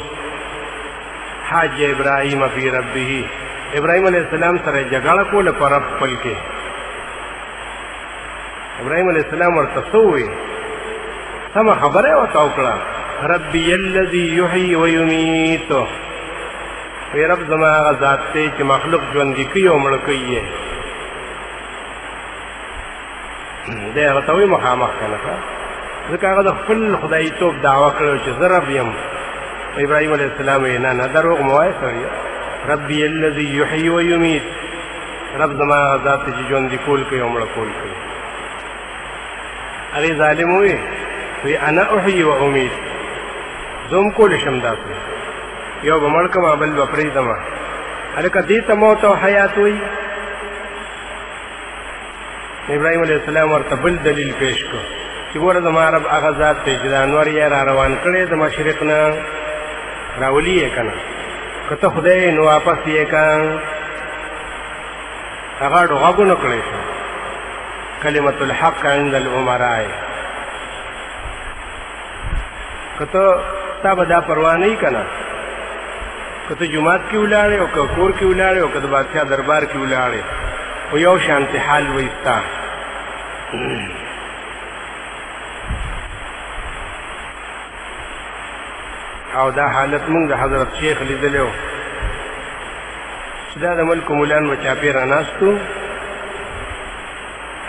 حاج إبراهيم في ربه، ابراهيم عليه السلام سره جګړه کوله په رب خپل کې. ابراهيم عليه السلام ورته سوې سم خبره ورته وکړه، ربي الذي يحيي ويميت، وی رب زما هغه ذات دی چې مخلوق ژوندي کوي او مړه کوي. دی هغه ته وایي مخامخ کنه، ځکه هغه د خپل خدایتوب دعوه کړې چې زه رب یم. ابراهیم علیه السلام وایي نه نه دروغ مه وایه سړیه، ربي الذي يحيي ويميت، رب زما هغه ذات دی چې ژوندي کول کوي او مړه کول کوي. هغې ظالم وایي وی انا احيي واميت، زوم کول شم داسې، یو به مړ کړم بل به پرېږدم. هلکه دې ته موت او حیات وایي. ابراهیم علیه السلام ورته بل دلیل پیش کړ چې ګوره زما رب هغه ذات دی چې د انور یې را روان کړی د مشرق نه، راولي یې که نه، که ته خدای نو واپس یې که. هغه غوږونه کړی شو. کلمت الحق عند الامراء. که ته تا به دا پروا نه وي که نه، که ته جومات کې ولاړې او که کور کې ولاړې او که د بادشاه دربار کې ولاړې، خو یو شانتې حال وایي ستا. او دا حالت مونږ د حضرت شیخ لیدلی و چې دا د ملک مولان به چاپېره ناست و،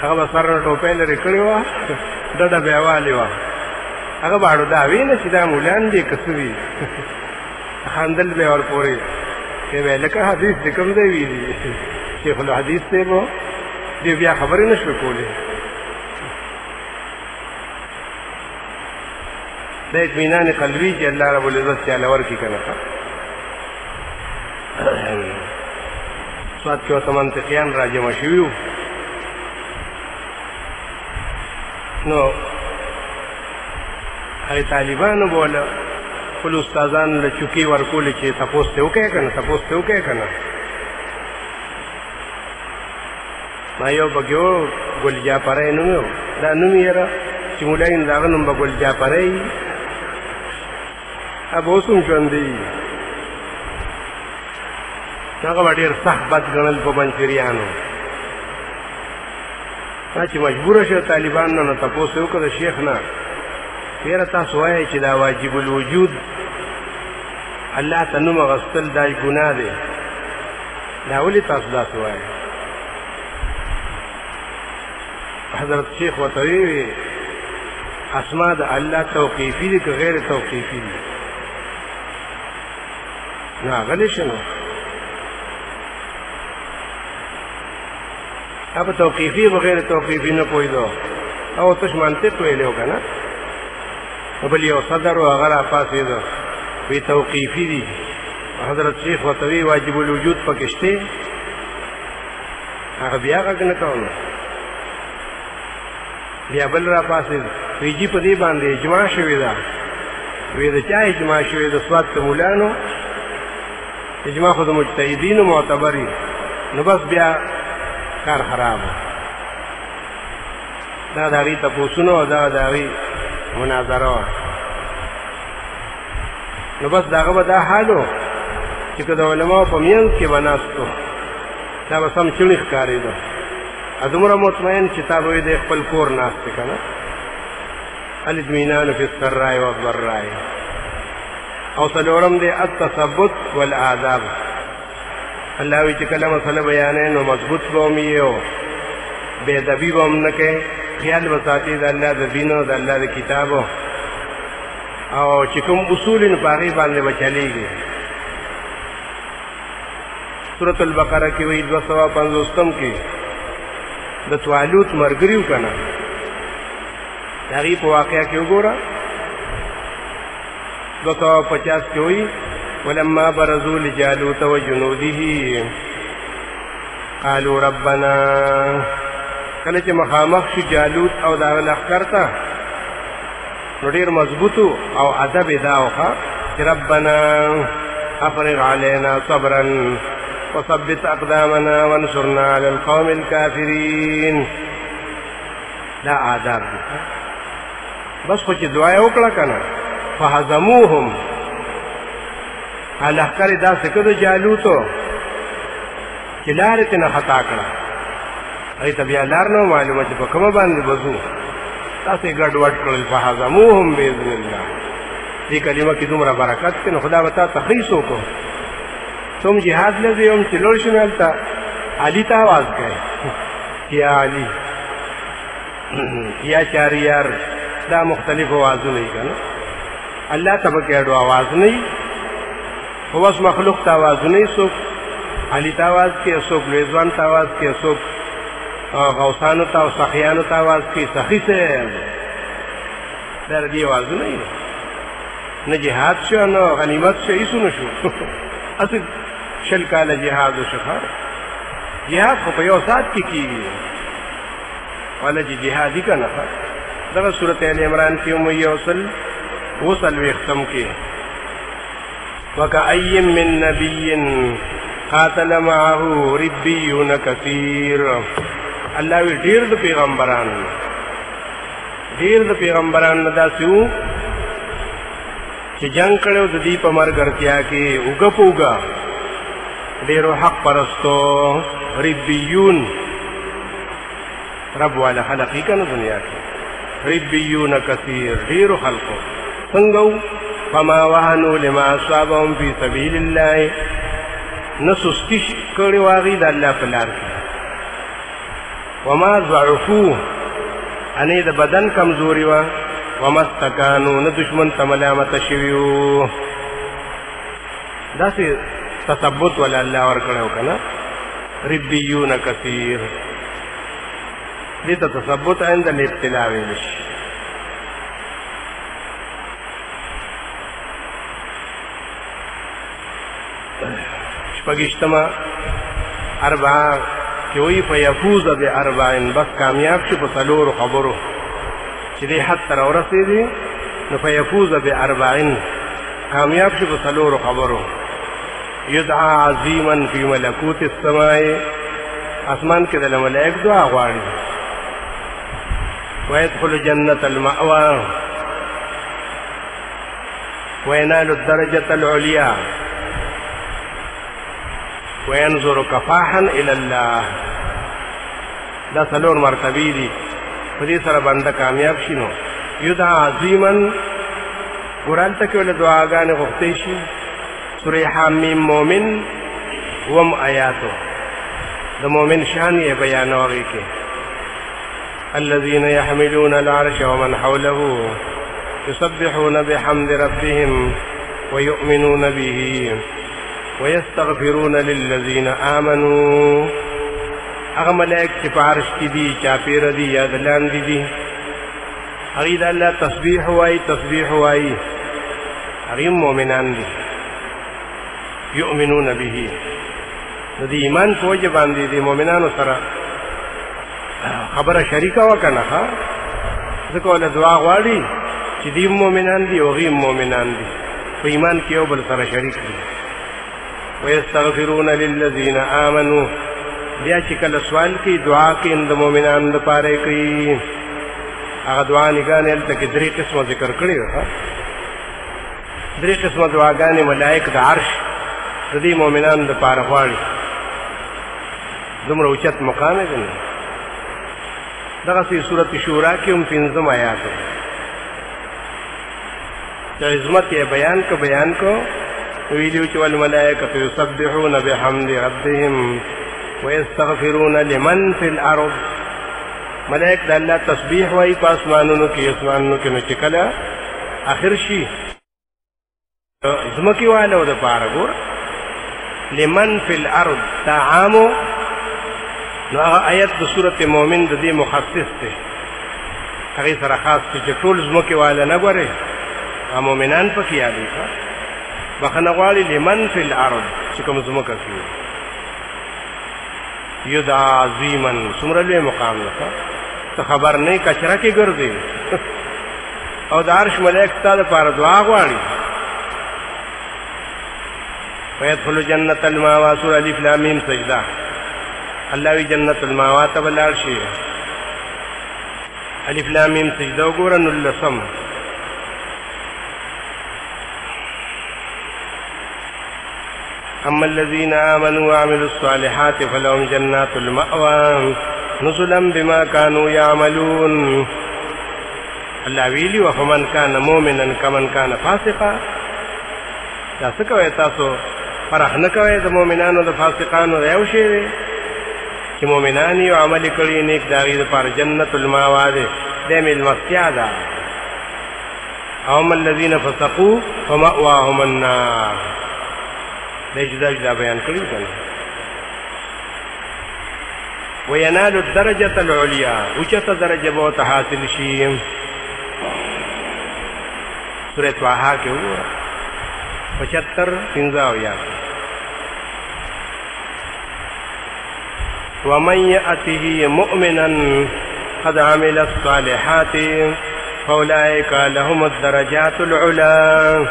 هغه به سر نه ټوپۍ لرې کړې وه، ډډه به یې والې وه. هغه به اړو دا وی نه چې دا مولان دي که څه وي، خندل به یې ورپورې. ویې ویل لکه حدیث چې کوم ځای ویلي شیخ الحدیث صاحب و، دې بیا خبرې نه شوې کولی. د اطمینان قلبي چې الله رب العزت چاله ورکړي که نه. سوات کې ورته منطقیان را جمع شوي وو، نو هغې طالبانو به وله خپلو استادانو له چوکې ورکولې چې تپوس ته وکړې که نه، تپوس ته وکړې که نه. ما یو پکې و ګل جعفری نوم و، دا نوم یې یاره چې مولایي د هغه نوم به ګل جعفری وي، هغه به اوس هم ژوندی وي. هغه به ډېر سخت بد ګڼل په بنچریانو. ما چې مجبوره شوه طالبانو نه تپوس یې وکړه د شیخ نه، یاره تاسو وایئ چې دا واجب الوجود الله ته نوم اخیستل دا ګناه دی، دا ولې تاسو داسې وایئ؟ حضرت شیخ ورته ویې اسما د الله توقیفي دي که غیر توقیفي دي؟ نه غلی شه نو. هغه توقیفي بغیر توقیفي نه پوهېدو، او تش منطق ویلی و که نه. بل یو صدر و هغه را پاڅېده وی توقیفي دي. حضرت شیخ ورته وی واجب الوجود پکې شته؟ هغه بیا غږ نه کوو. بیا بل را پاسېد وایي جي په دې باندې اجماع شوې ده. وایي د چا اجماع شوې ده؟ سوات د مولانو اجماع خو د مجتهدینو معتبري. نو بس بیا کار خراب دا د هغې تپوسونه او دا د هغې مناظره وه. نو بس د هغه به دا حال و چې که د علماو په منځ کې به ناست و دا به سم چڼې ښکارېده. دومره مطمئن چې تا به وایي دی خپل کور ناست دی که نه. الاطمینان فی السراء والضراء. او څلورم دی التثبت والآداب. الله وایي چې کله مسله بیانوي نو مضبوط به هم یې او بېادبي به هم نه کوې. خیال به ساتي د الله د دین او د الله د کتابو او چې کوم اصول نو په هغې باندې به چلېږي. سورة البقره کې وایي 250 کې د طالوت ملګري وو که نه د هغې په واقعه کې وګوره 250 کې وایي ولما برزوا لجالوت وجنوده قالوا ربنا. کله چې مخامخ شو جالوت او د هغه لښکر ته نو ډېر مضبوطو او ادب یې دا وښه چې ربنا افرغ علینا صبرا وثبت اقدامنا وانصرنا على القوم الكافرين. دا آداب دي. بس خو چې دعا یې وکړه که نه فهزموهم لښکر یې داسې کړه د جالوتو چې لارې ترې نه خطا کړه. هغې ته بیا لار نه معلومه چې په کومه باندې به ځو. داسې ګډوډ کړل فهزموهم باذن الله. دې کلمه کې دومره برکت دی نو خدا به تا ته ښه څوک څوم جهاد له ځې هم چې لوړ شو نو هلته علي ته آواز کوي یا علي یا چاریار. دا مختلف آوازونه یې که نه. الله ته پکې اډو آواز نه وي خو بس مخلوق ته آوازونه یي. څوک علي ته آواز کوي، څوک لوی ځوان ته آواز کوي، څوک غوثانو ته او سخیانو ته آواز کوي سخي صاحب. دا د دې آوازونه یي. نه جهاد شو نه غنیمت شو هېڅ ونه شو. هسې 20 کاله جهاد وشو. جهاد خو په یو ساعت کې کېږي والا چې جهادي که نه. دغه صورت ال عمران کې هم یو سل 240 کې وکأی من نبی قاتل معه ربیون کثیر. الله وی ډېر د پیغمبران نه داسې وو چې جنګ کړی د دې په ملګرتیا کې اوږه په اوږه ډېرو حق پرستو ربیون رب والا خلق یې که نه دنیا کې ربیون کثیر ډېرو خلقو څنګه وو فما وهنوا لما اصابهم فی سبیل الله. نه سستي کړې وه هغې د الله په لار کې. وما ضعفو انې د بدن کمزوري وه. وما استکانو نه دشمن ته ملامته شوي وو. داسې تثبت ولا الله ورکړی و که نه. ربیون کثیر دې ته تثبت عند الابتلاء ویلی شي. شپږشتمه اربعه کې وایي فیفوز باربعین. بس کامیاب شي په څلورو خبرو چې دې حد ته راورسېدي نو فیفوز باربعین کامیاب شي په څلورو خبرو. یدعا عظیما فی ملکوت السماء. اسمان کې د ملائک دعا غواړي. ويدخل جنة المأوى وينال الدرجة العليا وينظر كفاحا إلى الله. دا څلور مرتبې دي. په دې سره بنده کامیاب شي نو یدعا عظیما قرآن ته کې ولې دعاګانې غوښتی شي. سورې حامیم مومن وم آیاتو د مؤمن شان یې بیانوه هغې کې الذين يحملون العرش ومن حوله يسبحون بحمد ربهم ويؤمنون به ويستغفرون للذين آمنوا. هغه ملائک چې په عرش کې دي چاپېره دي یا د لاندې دي هغې د الله تسبیح وایي هغې مؤمنان دي. یؤمنون به د دې ایمان په وجه باندې د مؤمنانو سره خبره شریکه وکنه ها ځکه ول دعا غواړي چې دې مؤمنان دي او غیم مؤمنان دي په ایمان کې یو بل سره شریک دي ويستغفرون للذین آمنوا بیا چې کله سوال کوي دعا کوي د مؤمنانو لپاره کوي هغه دعا نگانې هلته کې درې قسمه ذکر کړي وه درې قسمه دعاګانې ملائک د عرش د دې مؤمنانو لپاره غواړي دومره اوچت مقام یې دی دغسې سورت شورا کې هم 5 آیات د عظمت یې بیان کو ویلیو چې والملائکة یسبحون بحمد ربهم ويستغفرون لمن في الارض ملائک د الله تسبیح وایي په اسمانونو کې نو چې کله اخر شي زمکی والو د پاره ګور لمن فی الارض تعامو نو هغه آیت د سورۃ مؤمن د دې مخصص دی هغه سره خاص چې ټول زمکی والا نه ګوري مؤمنان پکې یادي بخنه غواړي لمن فی الارض چې کوم زمکه کې یدعا عظیما څومره لوی مقام ده ته خبر نه کچرا کې ګرځي او د عرش ملائک ستاسو لپاره دعا غواړي ويدخل جنة الماوى سورة الف لام میم سجدہ الله وی جنت الماوى ته بلار شي الف لام میم سجدہ وګوره نو لسم اما الذين آمنوا وعملوا الصالحات فلهم جنات المأوى نزلا بما كانوا يعملون الله ویلی وفمن كان مؤمنا كمن كان فاسقا تاسو کوي تاسو فرح نه کوي د مؤمنانو د فاسقانو د یو شی دی چې مؤمنان یو عمل کړي نیک داغي د پر جنت الماوا ده د مل مستیا ده او الذين فسقوا فمأواهم النار د جدا بیان کړی دی وینال الدرجه العليا اوچته درجه به ته حاصل شي سورۃ طه کې وګوره 75 یا ومن يأته مؤمنا قد عمل الصالحات فأولئك لهم الدرجات العلى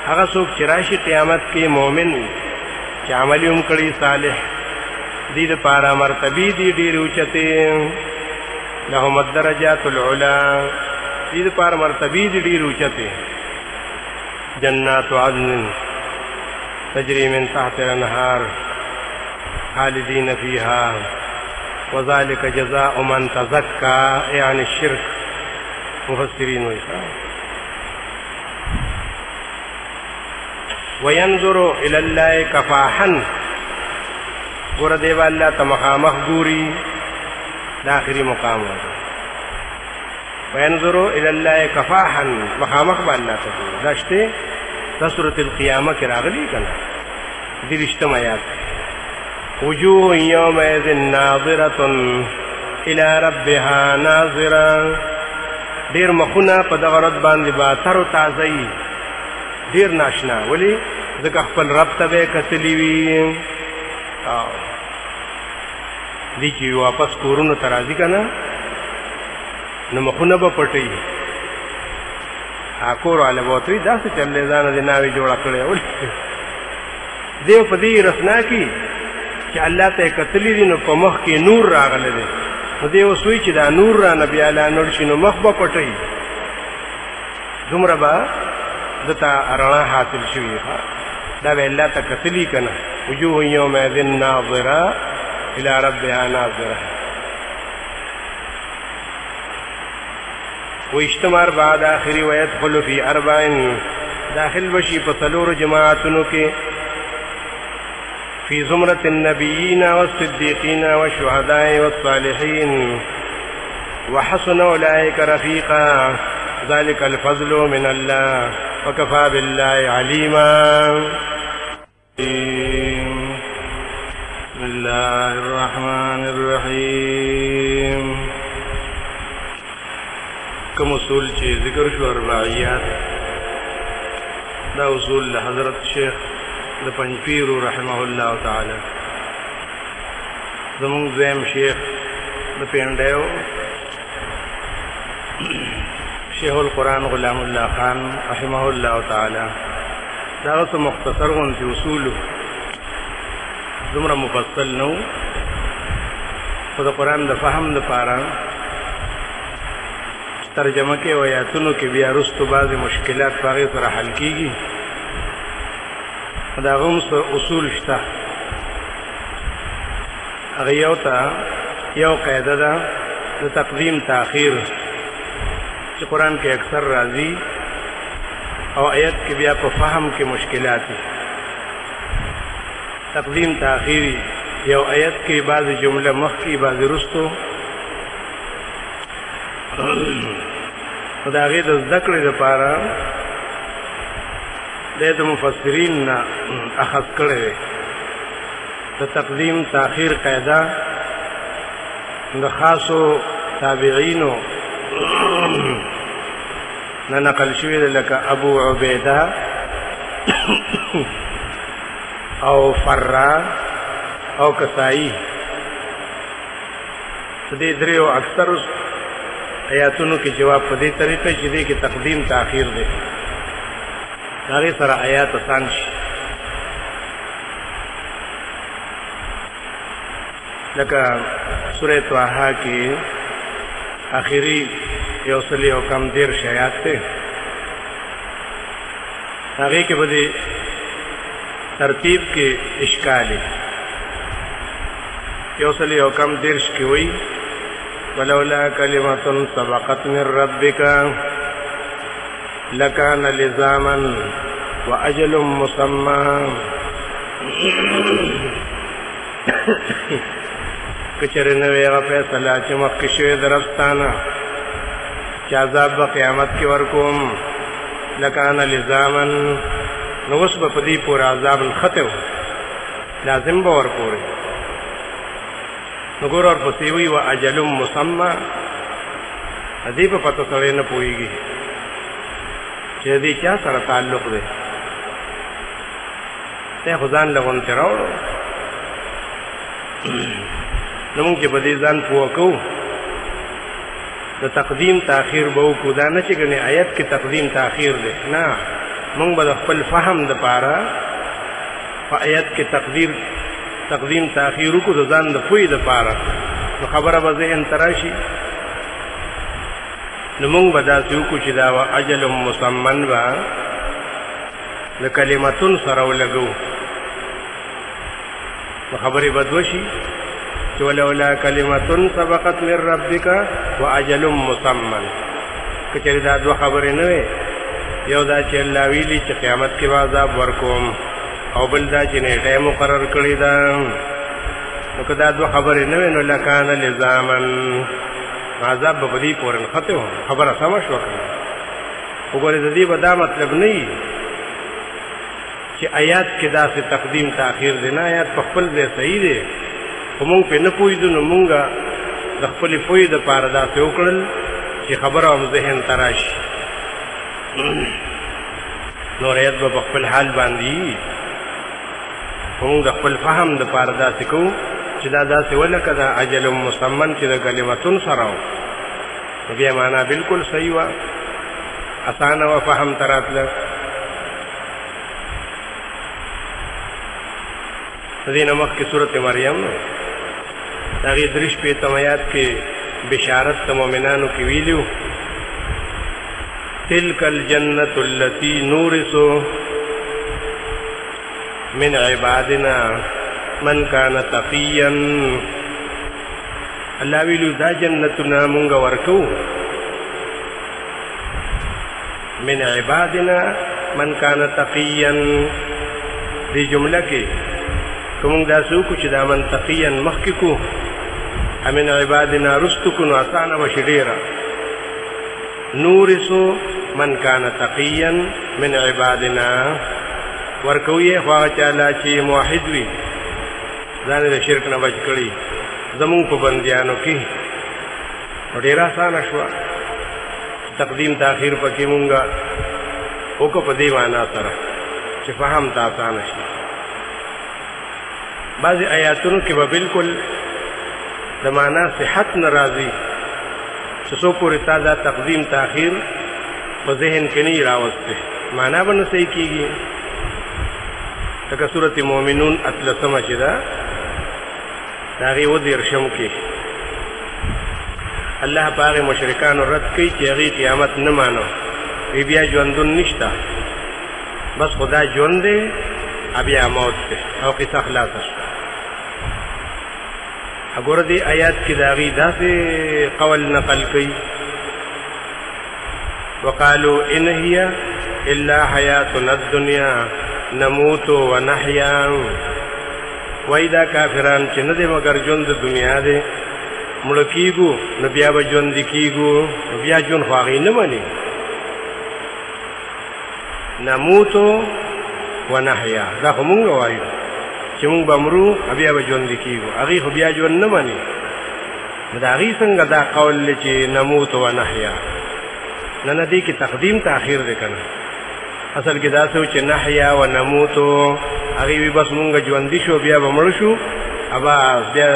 هغه څوک چې راشي قیامت کې مؤمن چې عمل یې کړی صالح دې لپاره مرتبه دي ډېر اوچته لهم الدرجات العلى دې لپاره مرتبه دي ډېر اوچته جنات عدن تجري من تحت الانهار خالدين فيها وذلك جزاء من تزكى يعني الشرك مفسرين وينظر الى الله كفاحا ورد الله تمخامخ ګوري د اخري مقام وينظر الى الله كفاحا مخامخ بالله ته داشته د سورۃ القیامه کې راغلي کنه دې رښتما آیات وجوه يومئذ ناظرة الى ربها ناظرة ډیر مخونه په دغه ورځ باندې با تر او تازه ډیر ناشنا ولی ځکه خپل رب ته به کتلی وي دي چې واپس کورونو ته راځي کنه نو مخونه به پټي کور والا به وتوي داسې چلې ځان دې ناوي جوړه کړې ولې دیو په دې رسنا کې چې الله ته کتلی دي نو په مخ کې نور راغلی دی نو دیو سوی چې دا نور را نبی اعلی نور شي نو مخ به پټي دومره به دته رڼا حاصل شوي دا به الله ته کتلی کنه وجوه یومئذ ناظره الى ربها ناظره واشتمار بعد آخری ويدخل في 4 داخل بشي پسلور جماعتنو کے في زمرة النبيين والصديقين والشهداء والصالحين وحسن أولئك رفيقا ذلك الفضل من الله وكفى بالله عليما بسم الله الرحمن الرحيم کم اصول چې ذکر شو اربعیات دا اصول حضرت شیخ د پنځپیر رحمه الله تعالی زمونږ دویم شیخ د پینډیو شیخ القرآن غلام الله خان رحمه الله تعالی دا څه مختصر غونډې اصول دومره مفصل نو خو د قرآن د فهم لپاره ترجمه کې او آیاتونو کې بیا وروسته بعضې مشکلات په هغې سره حل کېږي د هغه هم څه اصول شته هغه یو قاعده ده د تقدیم تاخیر چې قرآن کې اکثر راځي او آیت کې بیا په فهم کې مشکلات دي تقدیم تاخیری یو آیت کې بعضې جمله مخکې بعضې وروستو د هغې د زده کړې دپاره دی د مفسرین نه اخذ کړی دی د تقدیم تاخیر قاعده د خاصو تابعینو نه نقل شوې ده لکه ابو عبیده او فرا او کسائی په دې دریو اکثر آیاتونو کې جواب په دې طریقې چې دې کې تقدیم تاخیر دی هغې سره آیات آسان شي لکه سورة طه کې آخري 110 آیات دی هغې کې به دې ترتیب کې اشکال دی 110 کې وایي ولولا کلمة سبقت من ربك لكان لزاما وأجل مسمى کچره نوې هغه فیصله چې مخکې شوې د ربستانه چې عذاب به قیامت کې ورکوم لکان لزاما نو اوس به په دې پورې عذاب نښتی و لازم به ورکورې نو ګوره ورپسې وي و اجل مسمى دې په پته سړی نه پوهېږي چې دې چا سره تعلق دی ته خو ځان له غونډې راوړو نو موږ چې په دې ځان پوه کوو د تقدیم تاخیر به وکړو دا نه چې ګنې آیت کې تقدیم تاخیر دی نه موږ به د خپل فهم دپاره په آیت کې تقدیم تاخیر وکړو د ځان د پوهې دپاره نو خبره به ذهن ته راشي نو موږ به داسې وکړو چې دا اجل مسمن به د کلمتون سره ولګو نو خبرې به دوه شي چې ولولا کلمة سبقت من ربك واجل مسمى که چېرې دا دوه خبرې نه وې یو دا چې الله ویلي چې قیامت کې به عذاب ورکوم او بل دا چې نیټه یې مقرر کړې ده نو که دا دوه خبرې نه وې نو لکان لزاما عذاب به په دې پورې نښتی و خبره سمه شوه که وګورې د دې به دا مطلب نه وي چې آیات کې داسې تقدیم تاخیر دی نه آیات په خپل ځای صحیح دی خو مونږ پرې نه پوهېدو نو مونږ د خپلې پوهې دپاره داسې وکړل چې خبره هم ذهن ته راشي نور آیت به په خپل حال باندې وي خو مونږ د خپل فهم دپاره داسې کوو چې دا داسې ولکه دا اجل مسمن چې د کلمتون سره و نو بیا معنا بلکل صحیح وه اسانه وه فهم ته راتله د دې نه مخکې سورت مریم د هغې 63 آیات کې بشارت د مؤمنانو کې ویلي تلک الجنة التي نورث من عبادنا من كان تقيا الله ویلو دا جنتنا مونږ ورکو من عبادنا من كان تقيا دې جمله کې کوم دا څوک چې دا منطقيا مخکې کو امن عبادنا رستو کو نو اسانه وشي ډېره نورثو من كان تقيا من عبادنا ورکوي خو هغه چاله چې موحد وي ځان د شرک نه بچ کړي زمونږ په بندیانو کې ډېره اسانه شوه تقدیم تاخیر پکې مونږه وکړو په دې معنا سره چې فهم ته اسانه شي بعضې آیاتونو کې به بلکل د معنا صحت ناراضي چې څو پورې تا دا تقدیم تاخير په ذهن کې نه راوسته معنا باندې صحیح کیږي لکه سورۃ المؤمنون اتلسمه چې دا داغي و دیرشم کې الله پاک مشرکان رد کوي چې هغه قیامت نه مانو بیا ژوندون نشتا بس خدا ژوند دی بیا موت دی او قصه خلاص شو اګور دې آیات کې داغي داسې قول نقل کوي وقالوا ان هي الا حياتنا الدنيا نموت ونحيا وایدا کافران چې نه دې مگر ژوند د دنیا دی مړ کیږو نو بیا به ژوند کیږو بیا ژوند خو هغه نه مانی نموت ونحيا دا خو مونږ وایو چې مونږ بمرو بیا به ژوند کیږو هغه خو بیا ژوند نه مانی دا هغه څنګه دا قول چې نموت ونحيا نه دې کې تقدیم تاخير دی کنه اصل کې دا څه چې نحيا ونموت هغه وی بس مونږ ژوند شو بیا به مړ شو ابا بیا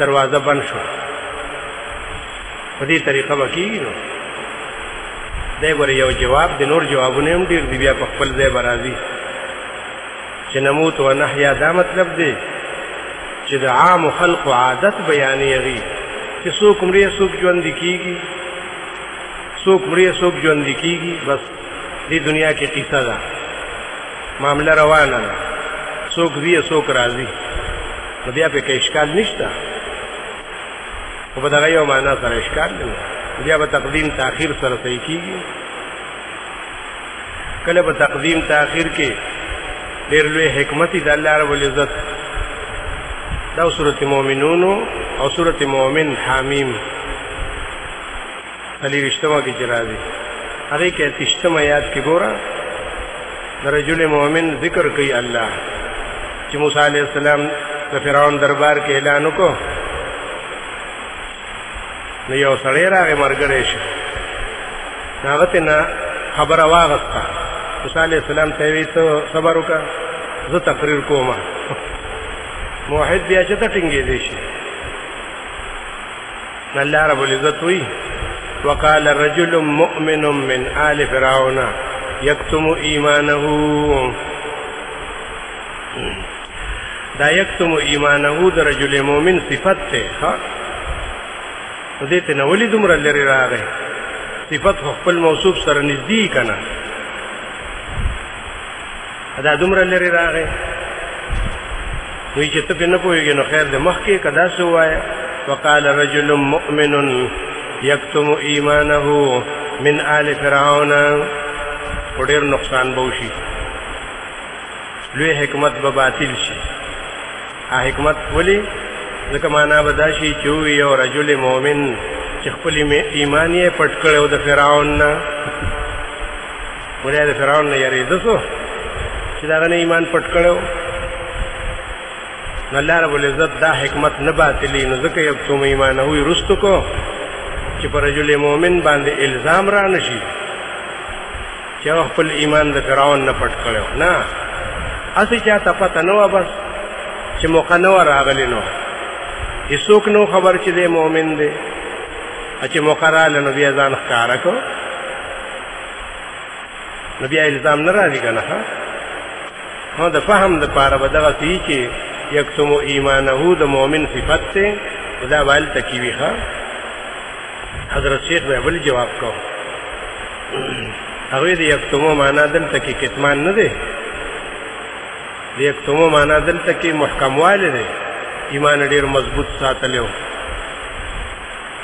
دروازه بند شو په دې طریقه وکړي نو دا ګور یو جواب د نور جوابونه هم ډیر دی بیا په خپل ځای برازي چې نموت و نحیا دا مطلب دی چې د عام خلق عادت بیانېږي چې څوک مړي څوک ژوند کیږي څوک مړي څوک ژوند کیږي بس دې دنیا کې قصه ده معاملہ روانه ده څوک وی څوک راځي نو بیا په کې اشکال نشته او په دغه یو معنا سره اشکال دی بیا په تقدیم تاخير سره صحیح کیږي کله په تقدیم تاخير کې ډېر لوی حکمت دی الله رب العزت دا سورۃ المؤمنون او سورۃ المؤمن حمیم علی رښتما کې چرایي هغه کې تشتم آیات کې ګورا رجل مؤمن ذکر کوي الله چې موسی علیہ السلام د فرعون دربار کې اعلان وکړ نو یو سړی راغی مرګري شو هغه ته نه خبره واغسته موسی علیہ السلام ته وی ته صبر وکړه زه تقریر کوم موحد بیا چې ته ټینګې دی شي الله رب العزت وی وقال رجل مؤمن من آل فرعون يكتم ایمانه دا یکتم ایمانه د رجل مؤمن صفت ته ها دې ته نو ولې دومره لري راغی صفت خپل موصوف سره نږدې کنا دا دومره لري راغی وی چې ته نه پوهیږي نو خیر دې مخکې کدا سو وای وقال رجل مؤمن یکتم ایمانه من آل فرعون ډېر نقصان بوشي لوی حکمت به باطل شي حکمت ولی ځکه معنا بداشي چې یو رجل مؤمن چې خپل ایمان یې پټ کړو د فرعون نه ولې د فرعون نه یریدو چې دا غنه ایمان پټ کړو الله رب العزت دا حکمت نه باطلی نو ځکه یو څوم ایمان هوی رستو کو چې پر رجل مؤمن باندې الزام را نشي چې خپل ایمان د فرعون نه پټ کړو نه اسی چاته پته نو بس چې موقع نو راغلی نو هیڅوک نو خبر چې دی مؤمن دی چې موقع راغله نو بیا ځان ښکارا کو نو بیا الزام نه راځي کنه ها د فهم د پاره بدغه سی چې یکتم ایمانه د مؤمن صفت ته دا وال تکیوی ها حضرت شیخ بل جواب کو هغه د یکتم معنا دلته کې کتمان نه دی د یکتم معنا دلته کې محکمواله دی ایمان ډیر مضبوط ساتلو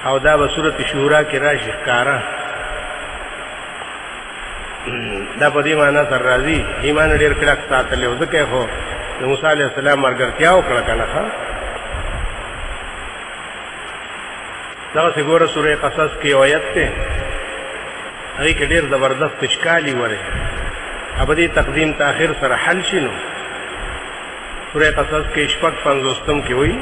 او دا په سورۃ شورا کې راشي ښکارا دا په دې معنا سره راځي ایمان ډیر کلک ساتلو ځکه هو موسی علیہ السلام مرګرتیا وکړه کنه دا څنګه سورې قصص کې آیت ته هغه کې ډیر زبردست اشکالی وره ابدي تقدیم تاخير سره حل شینو سورې قصص کې شپږ 50 کې وایي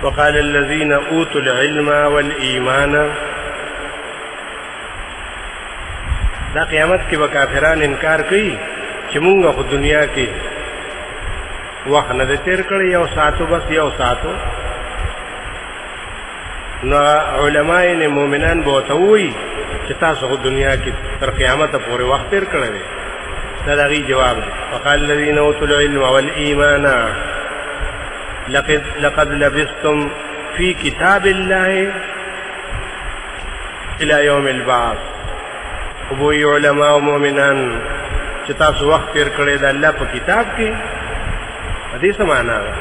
وقال الذين اوتوا العلم والايمان دا قیامت کې وکافران انکار کوي چې مونږ خو دنیا کې وخت نه تیر کړی یو ساتو بس یو ساتو نو علماء نه مؤمنان به ته وي چې تاسو په دنیا کې تر قیامت پورې وخت تیر کړی دا دغه جواب دی وقال الذين اوتوا العلم والايمان لقد لبثتم في كتاب الله الى يوم البعث ابو علماء او مؤمنان چې تاسو وخت تیر کړی د الله په کتاب کې دې څه معنا ده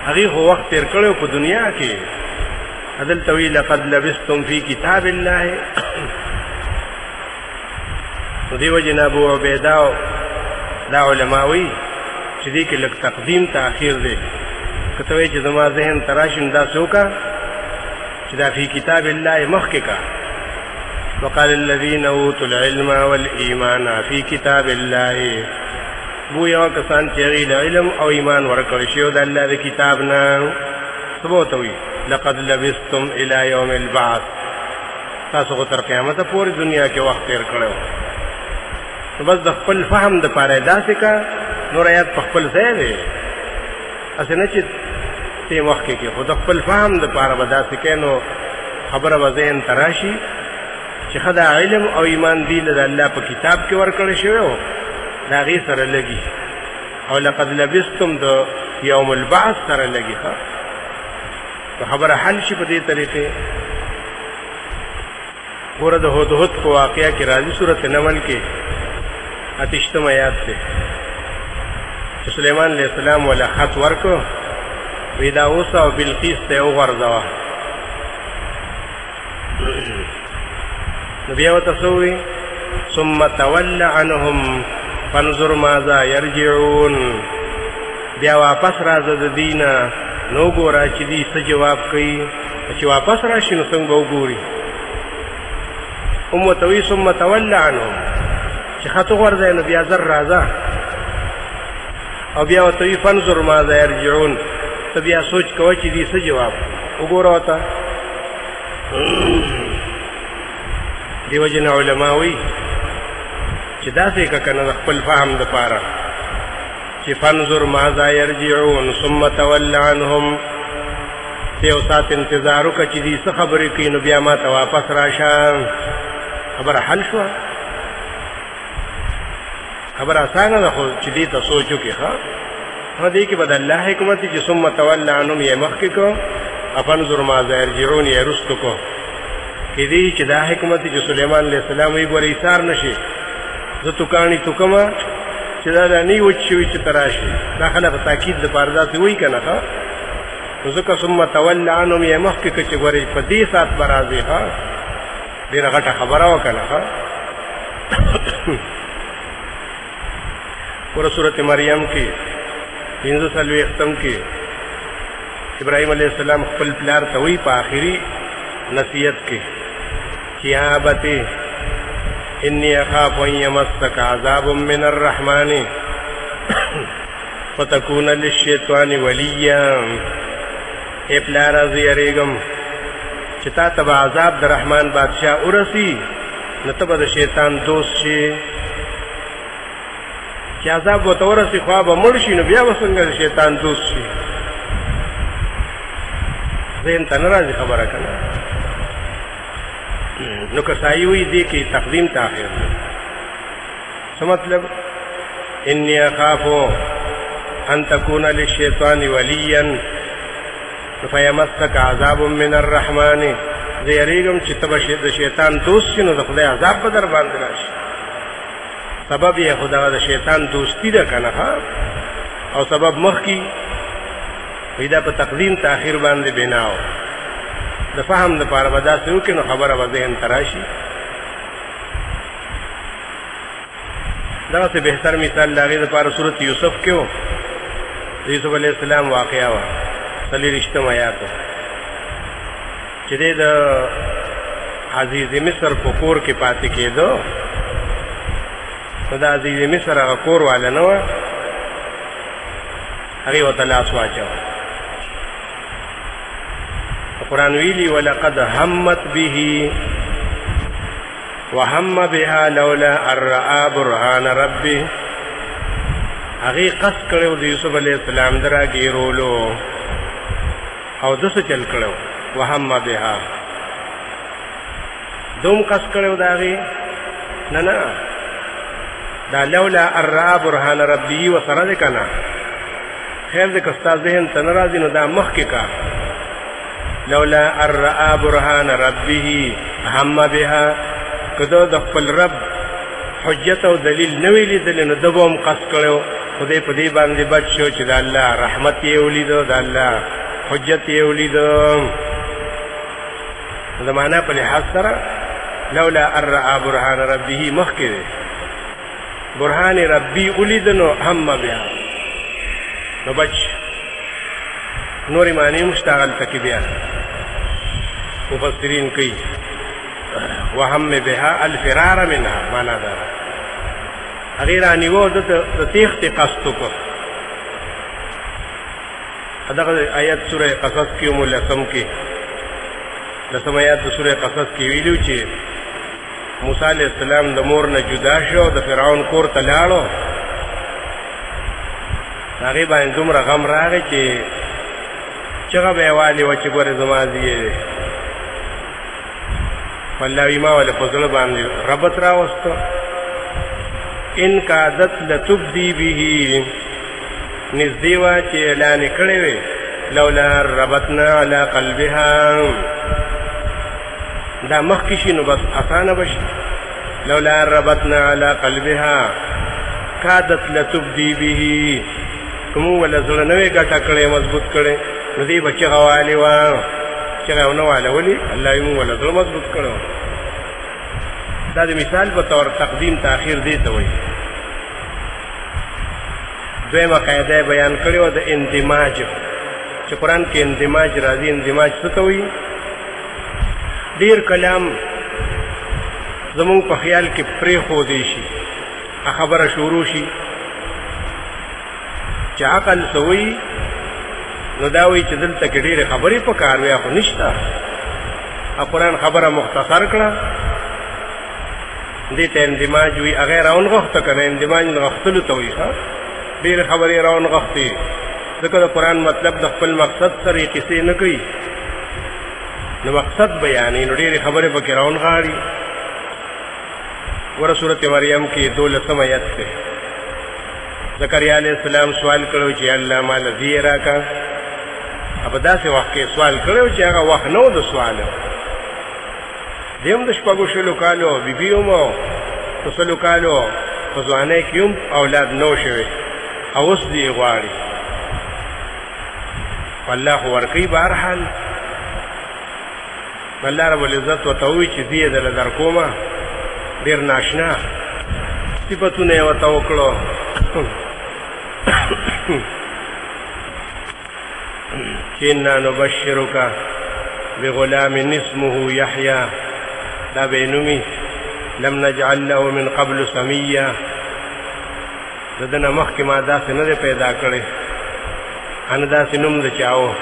هغه وخت تیر کړو په دنیا کې عدل طويل لقد لبثتم في كتاب الله دیو جن ابو عبیدہ دا علماوی چې دې کې لږ تقدیم تاخير دی کته وی چې زما ذهن تراشم دا څوکا چې دا فی کتاب الله مخکې کا وقال الذين اوتوا العلم والايمان في كتاب الله بو یو کسان چې علم او ایمان ورکړی شو د الله د کتاب نه ثبوت وی لقد لبثتم الى يوم البعث تاسو تر قیامت پورې دنیا کې وخت تیر کړو بس د خپل فهم د پاره داسې کا نور آیات په خپل ځای دی اسنه چې ته وخت کې خود خپل فهم د پاره بداسې کینو خبره وزین تراشی چې خدا علم او ایمان دی د الله په کتاب کې ورکړی شوی دا غي سره لګي او لقد لبثتم د يوم البعث سره لګي خبره حل شي په دې طریقې ورته هدهد کو واقعیا کې راځي سورته نمل کې اتشتم آیات ته سليمان عليه السلام ولا خط ورکو ودا اوس او بلقیس ته وغورځوا نبي وتسوي ثم تولى عنهم فانظر ماذا يرجعون بیا واپس راځه د دینه نو ګورا چې دې څه جواب کوي چې واپس راشي نو څنګه وګوري امتوي ثم تولى عنهم چې خطو ورځي نو بیا زر راځه او بیا وتوي فانظر ماذا يرجعون ته بیا سوچ کوه چې دې څه جواب وګوره وتا دیو جن علماوی چې داسې کنه خپل فهم د پاره چې فانظر ماذا يرجعون ثم تولى عنهم یو سات انتظار وکړه چې دې څه خبرې کوي نو بیا ما ته واپس راشه خبره حل شو خبر آسان ده خو چې دې ته سوچو کې ښه دې کې بد الله حکمت چې ثم تولى عنهم یې مخکې کو افنظر ماذا يرجعون یې رستو کو کې دې چې دا حکمت چې سليمان عليه السلام یې ګورې ایثار نشي زه تو کانی تو کما چې دا نه وچوي چې تراشي دا خلک تاکید د پردا سی وای کنه ښه ځکه ثم تولى عنهم یې مخکې چې ګورې په دې سات برازي ښه ډیره غټه خبره وکړه ښه ور سورۃ مریم کې 300 ختم کې ابراهيم عليه السلام خپل پلار ته وی په آخري نصیحت کې چې ابته انی اخاف ان یمسک عذاب من الرحمن فتكون للشیطان ولیا اے پلار زیریګم چې تا ته عذاب د رحمان بادشاہ ورسی نو ته د شیطان دوست شي چې عذاب وته ورسی خو به مرشي نو بیا وسنګ شیطان دوست شي زين تنراځي خبره کنه نو کسایی وی دی کې تقدیم تاخير څه مطلب انی اخاف ان تكون للشیطان ولیا فیمسک عذاب من الرحمن زیریګم چې تبشه د شیطان دوست شنو د خدای عذاب به در باندې راشي سبب یې خدای د شیطان دوستی ده کنه او سبب مخ کی پیدا په تقدیم تاخير باندې بناو د فهم د پاره ودا سو کې نو خبره و ذهن تراشي دا څه بهتر مثال لاغې د پاره سورۃ یوسف کې و یوسف علی السلام واقعا و صلی رښتم آیات چې د عزیز مصر په کور کې پاتې کېدو دا عزیز مصر هغه کور والا نه و هغه وته لاس واچو قرآن ویلی ولقد همت به وهم بها لولا ان رأى برهان ربه هغه قصد کړو د یوسف علیه السلام درا ګیرولو او دسه چل کړو وهم بها دوم قصد کړو داغي نه دا لولا الرا برهان ربي وسره کنا خیر دې کستا ذهن تنرازي نو دا مخ کې کا لولا الرا برهان ربه هم بها کدو د خپل رب حجت او دلیل نوې لیدل نو دبوم قصد کړو خدای په دې باندې بچ شو چې د الله رحمت یې ولیدو د الله حجت یې ولیدو دا معنا په لحاظ سره لولا الرا برهان ربه مخ کې برهان ربي ولیدنو هم بها نو بچ نوري معنی مشتغل تکي بیا مفسرین کوي وهم بها الفرار منها معنا دا غیر انیو د تیخت قصد کو دغه آیات سوره قصص کې ملسم کې لسم آیات د سوره قصص کې ویلو چې موسی علیہ السلام د مور نه جدا شو د فرعون کور ته لاړو هغه باندې دومره غم راغی چې چغه به والی و چې ګوره زما دی والله ما ول فضل باندې ربط راوستو ان کادت لتبدی به نزدیوا چې اعلان کړی وي لولا ربطنا علی قلبها دا مخکې شي نو بس اسانه بشي لولا ربطنا علی قلبها کادت لتبدی به کوم ولا زړه نوې ګټه کړې مضبوط کړې نو دې بچي غوالي و چې غو واله ولي الله یې مو ولا زړه مضبوط کړو دا د مثال په تور تقدیم تاخير دی ته وایي دویمه قاعده بیان کړو د اندماج چې قرآن کې اندماج راځي اندماج څه ته وایي ډیر کلام زمون په خیال کې پرې خو دی شي خبره شروع شي چې عقل سوي نو دا وایي چې دلته کې ډېرې خبرې په کار وي خو نشته قرآن خبره مختصر کړه دې ته اندماج وي هغه راونغښته که نه اندماج نغښتلو ته وایي ډېرې خبرې راونغښتې ځکه د قرآن مطلب د خپل مقصد سره یې قصې نه کوي نو مقصد بیانې نو ډېرې خبرې پکې راونغاړي ګوره سورت مریم کې 12 آیت دی زکریا علیہ السلام سوال کړو چې الله مال دې راکا په داسې وخت کې سوال کړو چې هغه وخت نو د سوال دیم د شپږو شلو کالو بیبیو مو په سلو کالو په ځوانۍ کې هم اولاد نو شوی او اوس دې غواړي والله ورکی بهرحال الله رب العزت ورته وایي چې دې دله در کومه ډېر ناشنا صفتونه یې ورته وکړو إنا نبشرك بغلام اسمه يحيى دا بينمي لم نجعل له من قبل سميا ددنا مخکې ما داسې نه دی پیدا کړی ان داسې نوم د چاو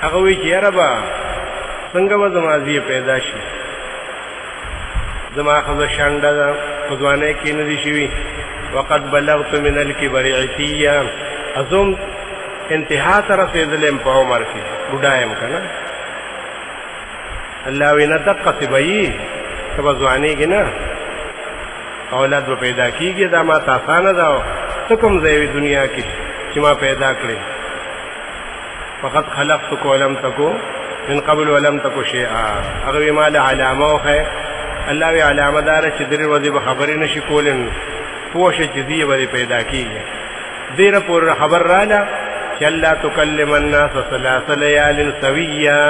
هغه وایي چې یاره به څنګه به زما زوی پیدا شي زما ښځه شانډه ده په ځوانۍ کې نه دي شوي وقد بلغت من الكبر عتيا ازوم انتها ته رسېدلی په عمر کې بوډا یم که نه الله وی نه دقسې به یي ته به ځوانېږي نه اولاد به پیدا کېږي دا ما ته اسانه ده ته کوم ځای وي دنیا کې چې ما پیدا کړې فقط خلقتک ولم تکو من قبل ولم تکو شیئا هغه وی ما له علامه وښیه الله وی علامه داره چې درې ورځې به خبرې نشي کولی پوه شه چې دې به پیدا کېږي ډېره پورې خبر راله چې الله تکلم الناس 3 لیال سویا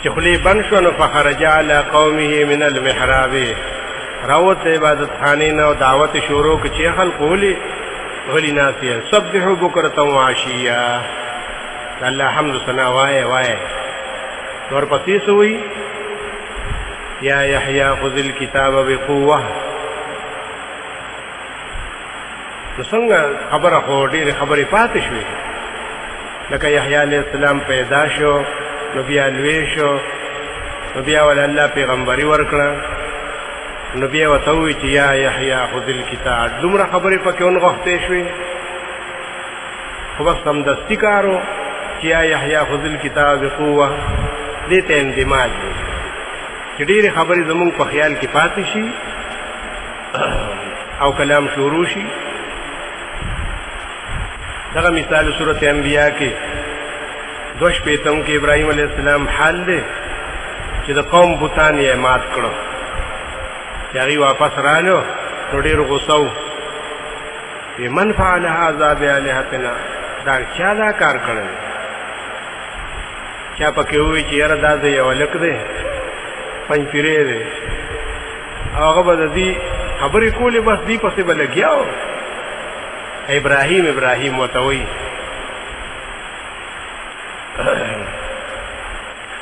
چې خولې بند شو نو فخرج علی قومه من المحراب راوت عبادت خانې نه او دعوت شروع کړه چې خلق ولي غلی ناسیه سبحوا بکرة وعشیا الله حمد ثنا وای ورپسې سوی یا یحیی خذ الكتاب بقوه نو څنګه خبره خو ډېرې خبرې پاتې شوې لکه یحیی علیه السلام پیدا شو نو بیا لوی شو نو بیا ول الله پیغمبري ورکړه نو بیا ورته ووایي چې یا یحیی خذ الکتاب. دومره خبرې پکې ونغښتې شوې، خو بس سمدستي کار و چې یا یحیی خذ الکتاب بقوه. دې ته اندماج دی چې ډېرې خبرې زمونږ په خیال کې پاتې شي او کلام شروع شي. دغه مثال سورت انبیاء کې 2 کې ابراهیم علیه السلام حال دی چې د قوم بوتان یې مات کړو، چې هغوی واپس رالو نو ډېر غوسه و، وی من فعل هذا بآلهتنا، دا چا دا کار کړی؟ چا پکې ووایي چې یاره دا د یو هلک دی، پنجپیری دی، هغه به د دې خبرې کولې، بس دې پسې به لګیا و. ابراهیم ورته وایي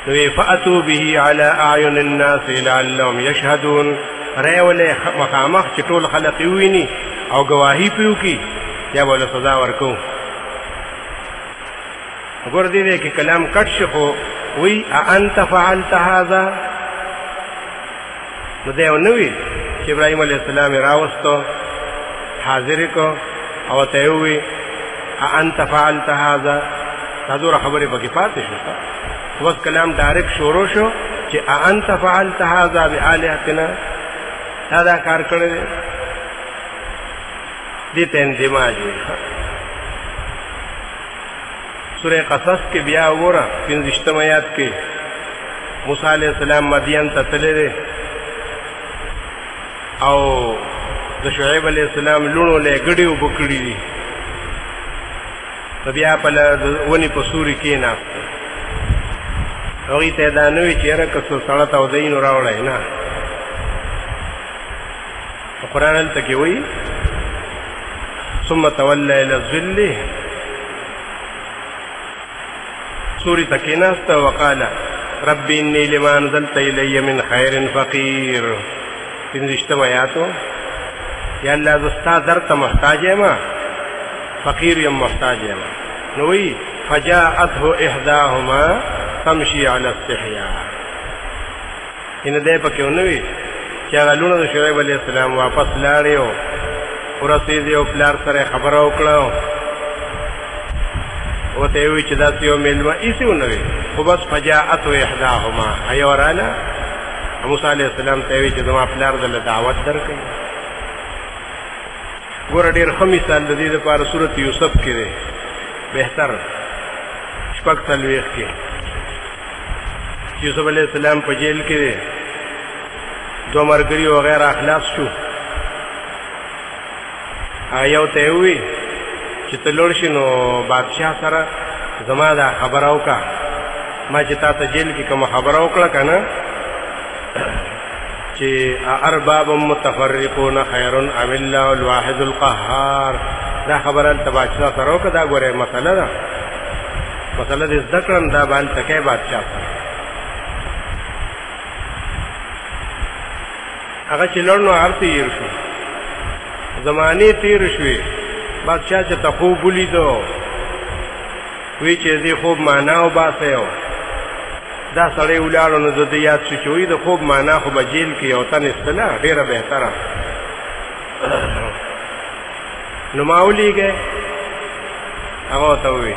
نو فأتوا به على أعين الناس لعلهم يشهدون. راولې مخامخ چې ټول خلق وویني او ګواهي پرې وکړي، یا به له سزا ورکوو. وګوره دې کې کلام کټ شي، خو وی أأنت فعلت هذا؟ نو دی ونه وي چې ابراهیم علیه السلام یې راوستو، حاضر یې کړو او ورته یې ووایي أأنت فعلت هذا؟ دا دومره خبرې پکې پاتې شو. اوس کلام ډایرکټ شروع شو چې أأنت فعلت هذا بآلهتنا، تا دا کار کړی دی. دې ته اندماج وایي. سورہ قصص کې بیا وګوره 15 آیات کې موسی علیہ السلام مدین ته تللی دی او د شعیب علیہ السلام لوڼو له ګډې اوبه کړي دي، نو بیا په ونې په سوري کېناسته. هغوی ته دا نه وي چې یاره که څه سړه تودوي نو راوړی، نه. قرآن هلته کې وایي ثم تولى إلى الظل، سوري ته کېناسته وقال رب إني لما أنزلت إلي من خير فقير. 15 آیاتو یا الله زه ستا در ته محتاج یم، فقیر یم، محتاج یم. نو وایي فجاءته إحداهما تمشي على استحياء. ان دې پکې ونه وي چې هغه لوڼه د شعیب علیه السلام واپس لاړې او ورسېدې او پلار سره خبره وکړه، ورته یې ووایي چې داسې یو مېلمه هېڅ ونه وي، خو بس فجاءته إحداهما، یوه راله. موسی علیه السلام ته یې ووایي چې زما پلار دله دعوت درکوي. ګوره ډېر ښه مثال د دې دپاره سورت یوسف کې دی، بهتر 46 کې یوسف علیہ السلام په جیل کې دی، 2 ملګري وغیره اخلاص شو. هغه یو ته یې ووایي چې ته لوړ شي نو بادشاه سره زما دا خبره وکړه، ما چې تا ته جیل کې کومه خبره وکړه که نه چې أأرباب متفرقون خیر ام الله الواحد القهار. دا خبره هلته بادشاه سره وکړه. دا ګورې مسله ده، مسله دې زده کړم، دا به هلته کوې بادشاه سره. هغه چې لړ نو هر څه هېر شو، زمانې تېر شوې. بادشاه چې ته خوب ولیدو، وی چې دې خوب معنا وباسئ. دا سړی ولاړو نو د ده یاد شو چې وایي د خوب معنا خو به جیل کې یو تن اصطلاح ډېره بهتره. نو ما ولیږئ، هغه ورته ووایي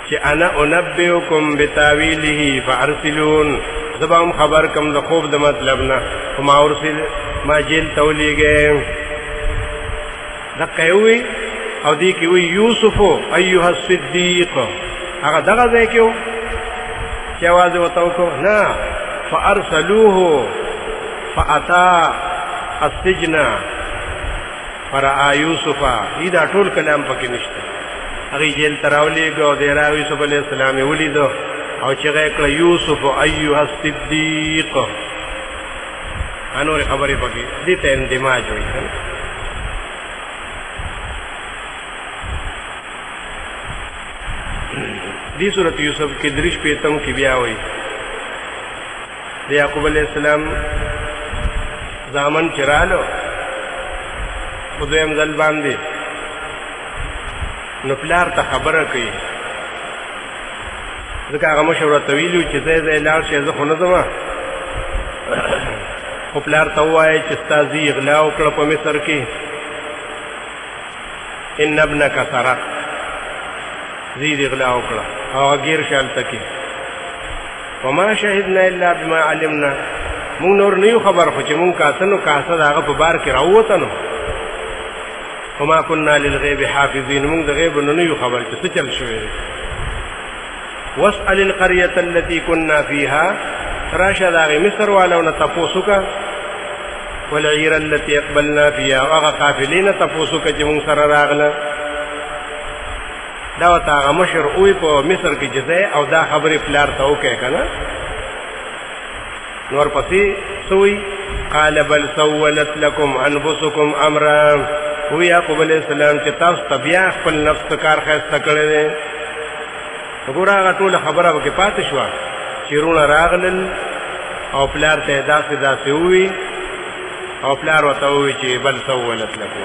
چې انا انبئکم بتاویله فارسلون، زه به هم خبر کم د خوب د مطلب نه، خو ما جیل ته ولیږئ. دقه یې ووایي او دې کې وایي یوسف ایها الصدیق، هغه دغه ځای کې و چې اواز یې ورته وکړو، نه فارسلوه فاتا السجن فرأى یوسف. دا ټول کلام پکې نشته. هغې جیل ته راولېږه او دی راغی، یوسف علیه السلام یې ولیدو او چغه یې کړه یوسف ایها الصدیق. نورې خبرې پکې دې ته اندماج وایي. دی سورت یوسف کې 3 کې بیا وایي د یعقوب علیه السلام زامن چې رالو په دویم ځل باندې، نو پلار ته خبره کوي، ځکه هغه مشر ورته ویلي و چې ځای ځای لاړ شئ، زه خو نه ځم، خو پلار ته ووایه چې ستا زوی غلا وکړه په مصر کې، ان ابنک سرق، زوی دې غلا وکړه او غیر شالته کې. وما شهدنا الا بما علمنا، مونږ نور نه یو خبر، خو چې مونږ کاسنو کاسه د هغه په بار کې راووته نو. وما كنا للغیب حافظین، مونږ د غیب نه یو خبر چې څه چل شوی دی. واسأل القرية التي كنا فيها، راشه د هغې مصر والو نه تپوس وکړه، والعیر التي اقبلنا فيها، هغه قافلې نه تپوس وکړه چې مونږ سره راغله. دا ورته هغه مشر ووایي په مصر کې چې ځای او دا خبرې پلار ته وکړې که نه. نور پسې څه وایي؟ قال بل سولت لكم انفسكم امرا، وی یعقوب علیہ السلام چې تاسو ته بیا خپل نفس ته کار ښایسته کړی دی. وګوره هغه ټوله خبره پکې پاتې شوه چې وروڼه راغلل او پلار ته یې داسې داسې ووي او پلار ورته ووي چې بل سولت لكم،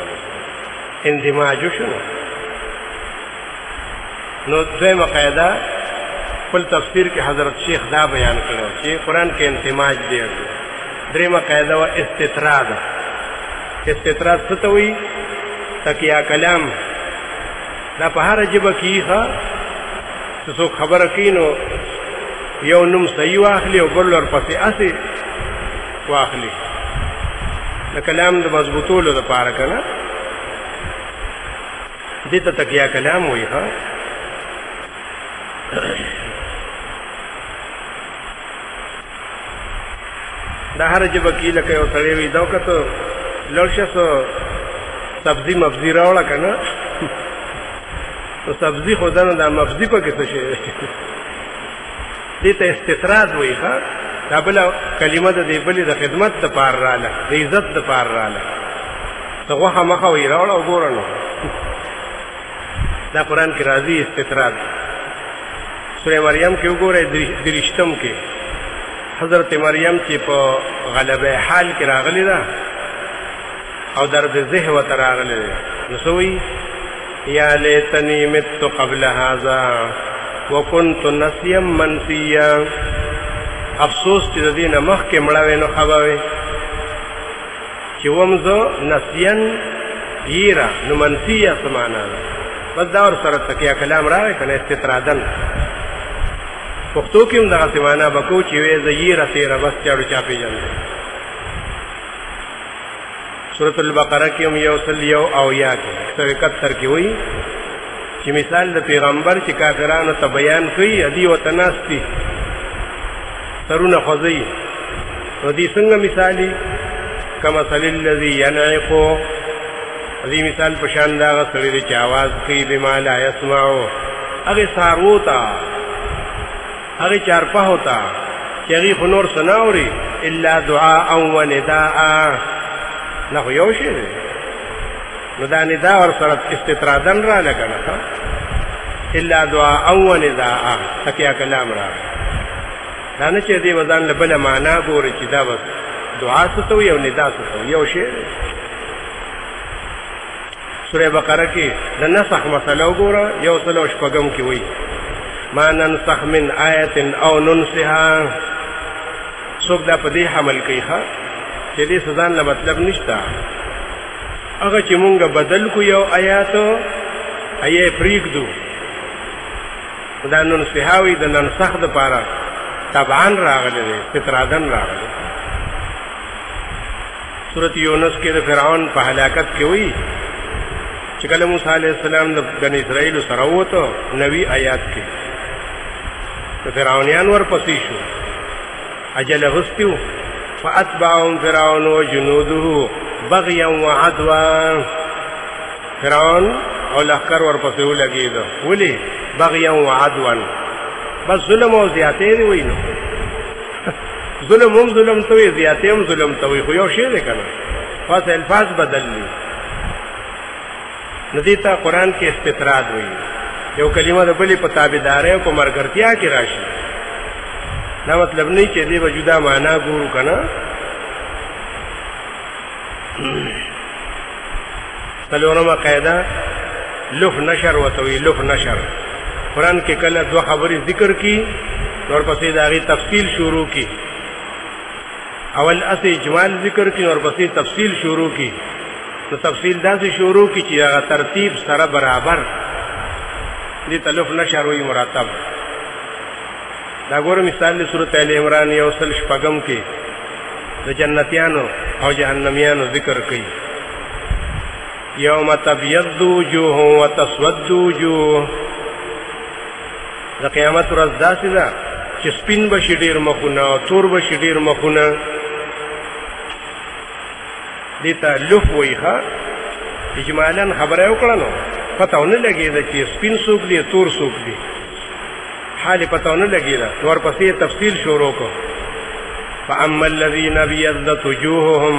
اندماج وشو. نو دویمه قاعده خپل تفسیر کې حضرت شیخ دا بیان کړی چې قرآن کې اندماج دی. دریمه قاعده و استطراد. استطراد څه ته وایي؟ تکیه کلام. دا په هره ژبه کې ښه چې څوک خبره کوي نو یو نوم صحیح واخلي او بل ورپسې هسې واخلي د کلام د مضبوطولو دپاره که نه، دې ته تکیه کلام وایي. ښه دا هره ژبه کې لکه یو سړی وي دا وکته لوړ شه سبزي مفزي راوړه که نه، نو سبزي خو ده نو دا مفزي پکې څه شی دی؟ دې ته استطراد وایي. ښه دا بله کلمه د دې بلې د خدمت دپاره راله، د عزت دپاره راله. ته غوښه مخه وایي راوړه وګوره نو. دا قرآن کې راځي استطراد. سورې مریم کې وګورئ دریشتم کې حضرت مریم چې په غلبه حال کې راغلی ده او درد ذهن ورته راغلی دی، نو څه وایي؟ یا لیتنی مت قبل هذا وکنت نسیا منسیا، افسوس چې د دې نه مخکې مړه وې نو ښه به وې. چې وم زه نسین ییره، نو منسیه څه معنا ده؟ بس دا ورسره تکیه کلام راغی که نه، استطرادن. پښتو کې هم دغسې معنا به کوو چې وې زه ییره تېره، بس چاړو چا پېژندی. سورة البقره کې هم 101 کې 171 کې وایي چې مثال د پیغمبر چې کافرانو ته بیان کوي، ادي ورته ناست دي سرونه خوځوي، نو دې څنګه مثالي؟ کمثل الذي ينعق، دې مثال په شان د هغه سړي دی چې اواز کوي بما لا يسمعو، هغې څاروو ته، هغې چارپاهو ته چې هغې خو نور څه نه اوري الا دعاء و نداء، نه خو یو شی دی. نو دا ندا ورسره استطرادن راله که نه، الا دعاء و نداء، تکیه کلام راغی. دا نه چې دې به ځان له بله معنا ګوري چې دا بس دعا څه ته وایي او ندا څه ته وایي، یو شی دی. سورې بقره کې د نسخ مسله وګوره، 106 کې وایي ما ننسخ من آیت او ننسها. څوک دا په دې حمل کوي ښه چې دې څه ځان له مطلب نشته. هغه چې مونږ بدل کو یو آیات یې پرېږدو، دا ننسها وي، د ننسخ دپاره طبعا راغلی دی، استطرادن راغلی. سورت یونس کې د فرعون په هلاکت کې وایي چې کله موسی علیه السلام د بني اسرائیلو سره ووته 90 آیات کې د فرعونیان ورپسې شو، اجل اغوستی و، فاتبعهم فرعون وجنوده بغیا وعدوا. فرعون او لښکر ورپسې ولګېده، ولې؟ بغیا وعدوا، بس ظلم او زیاتې دی وایي. نو ظلم هم ظلم ته وایي، زیاتې هم ظلم ته وایي، خو یو شی دی که نه، بس الفاظ بدل دي. نو دې ته قرآن کې استطراد وایي. یو کلمه د بلې په تابعدارۍ او په ملګرتیا کې راشي، دا مطلب نه چې دې به جدا معنا ګورو که نه. څلورمه قاعده لف نشر ورته وایي، لف نشر. قرآن کې کله دوه خبرې ذکر کی، ورپسې د هغې تفصیل شروع کی، اول اس اجمال ذکر کی اور بسی تفصیل شروع کی تو تفصیل دا سے شروع کی چې هغه ترتیب سره برابر دي تلف نشر وی مرتب دا ګور مثال د سورۃ ال عمران یو سل شپږم کې د جنتیانو او جهنميانو ذکر کړي یوم تبیض وجوه وتسود وجوه د قیامت ورځ داسې ده چې سپین بشي ډیر مخونه او تور بشي ډیر مخونه دیتا لف وی ښه اجمالا خبره وکړه نو پته ونه لګېده چې سپین څوک دی تور څوک دی حال پته ونه لګېده ورپسې تفصیل شروع کړو فاما الذين ابيضت وجوههم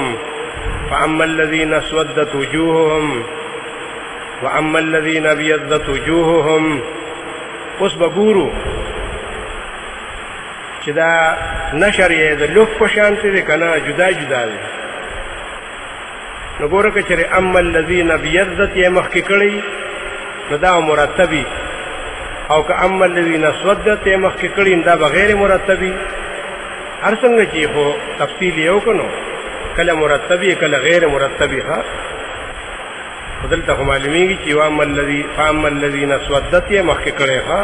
فاما الذين اسودت وجوههم واما الذين ابيضت وجوههم اوس به ګورو چې دا نشر یې د لف په شان دی که نه جدا جدا دی نو ګوره که چېرې اما الذین ابیضت یې مخکې کړی نو دا مرتبي او که اما الذین اسودت یې مخکې کړي نو دا به غیر مرتبي هر څنګه چې خو تفصیل یې وکړو نو کله مرتبي کله غیر مرتبي ښه خو دلته خو معلومیږي چې فاما الذین اسودت یې مخکې کړی ښه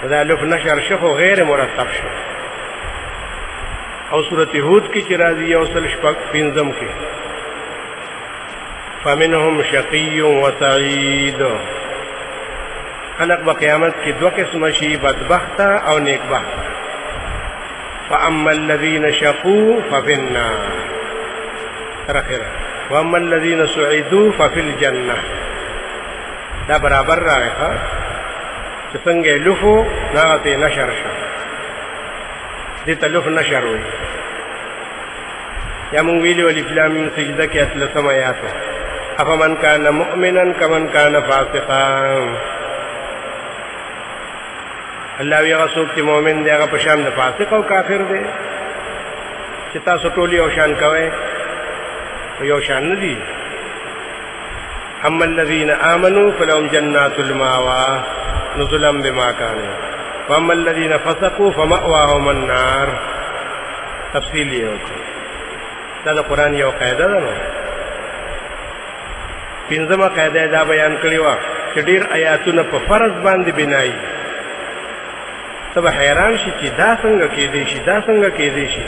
دا لف نشر شو خو غیر مرتب شو او سورۃ هود کې چې راځي یو سل شپږ پنځم کې فمنهم شقی و سعید خلق با قیامت کی دو قسم شی بدبخت او نیکبخت فاما الذین شقوا ففی النار ترخیر واما الذین سعیدوا ففی الجنہ دا برابر راغی چې څنګه لفو ناغته نشر شو دې تلف نشر وي یا مونږ ویلو الف لام میم سجده کې اتلسم آیات افمن کان مؤمنا کمن کان فاسقا الله یو څوک چې مؤمن دی هغه په شان د فاسق او کافر دی چې تاسو ټول یو شان کوئ یو شان نه دي اما الذين امنوا فلهم جنات المأوى نزلا بما كانوا واما الذين فسقوا فمأواهم النار تفصیل یې وکړه دا د قرآن یو قاعده ده نو پنځمه قاعده دا بیان کړې وه چې ډېر آیاتونه په فرض باندې بنایي ته به حیران شي چې دا څنګه کېدی شي دا څنګه کېدی شي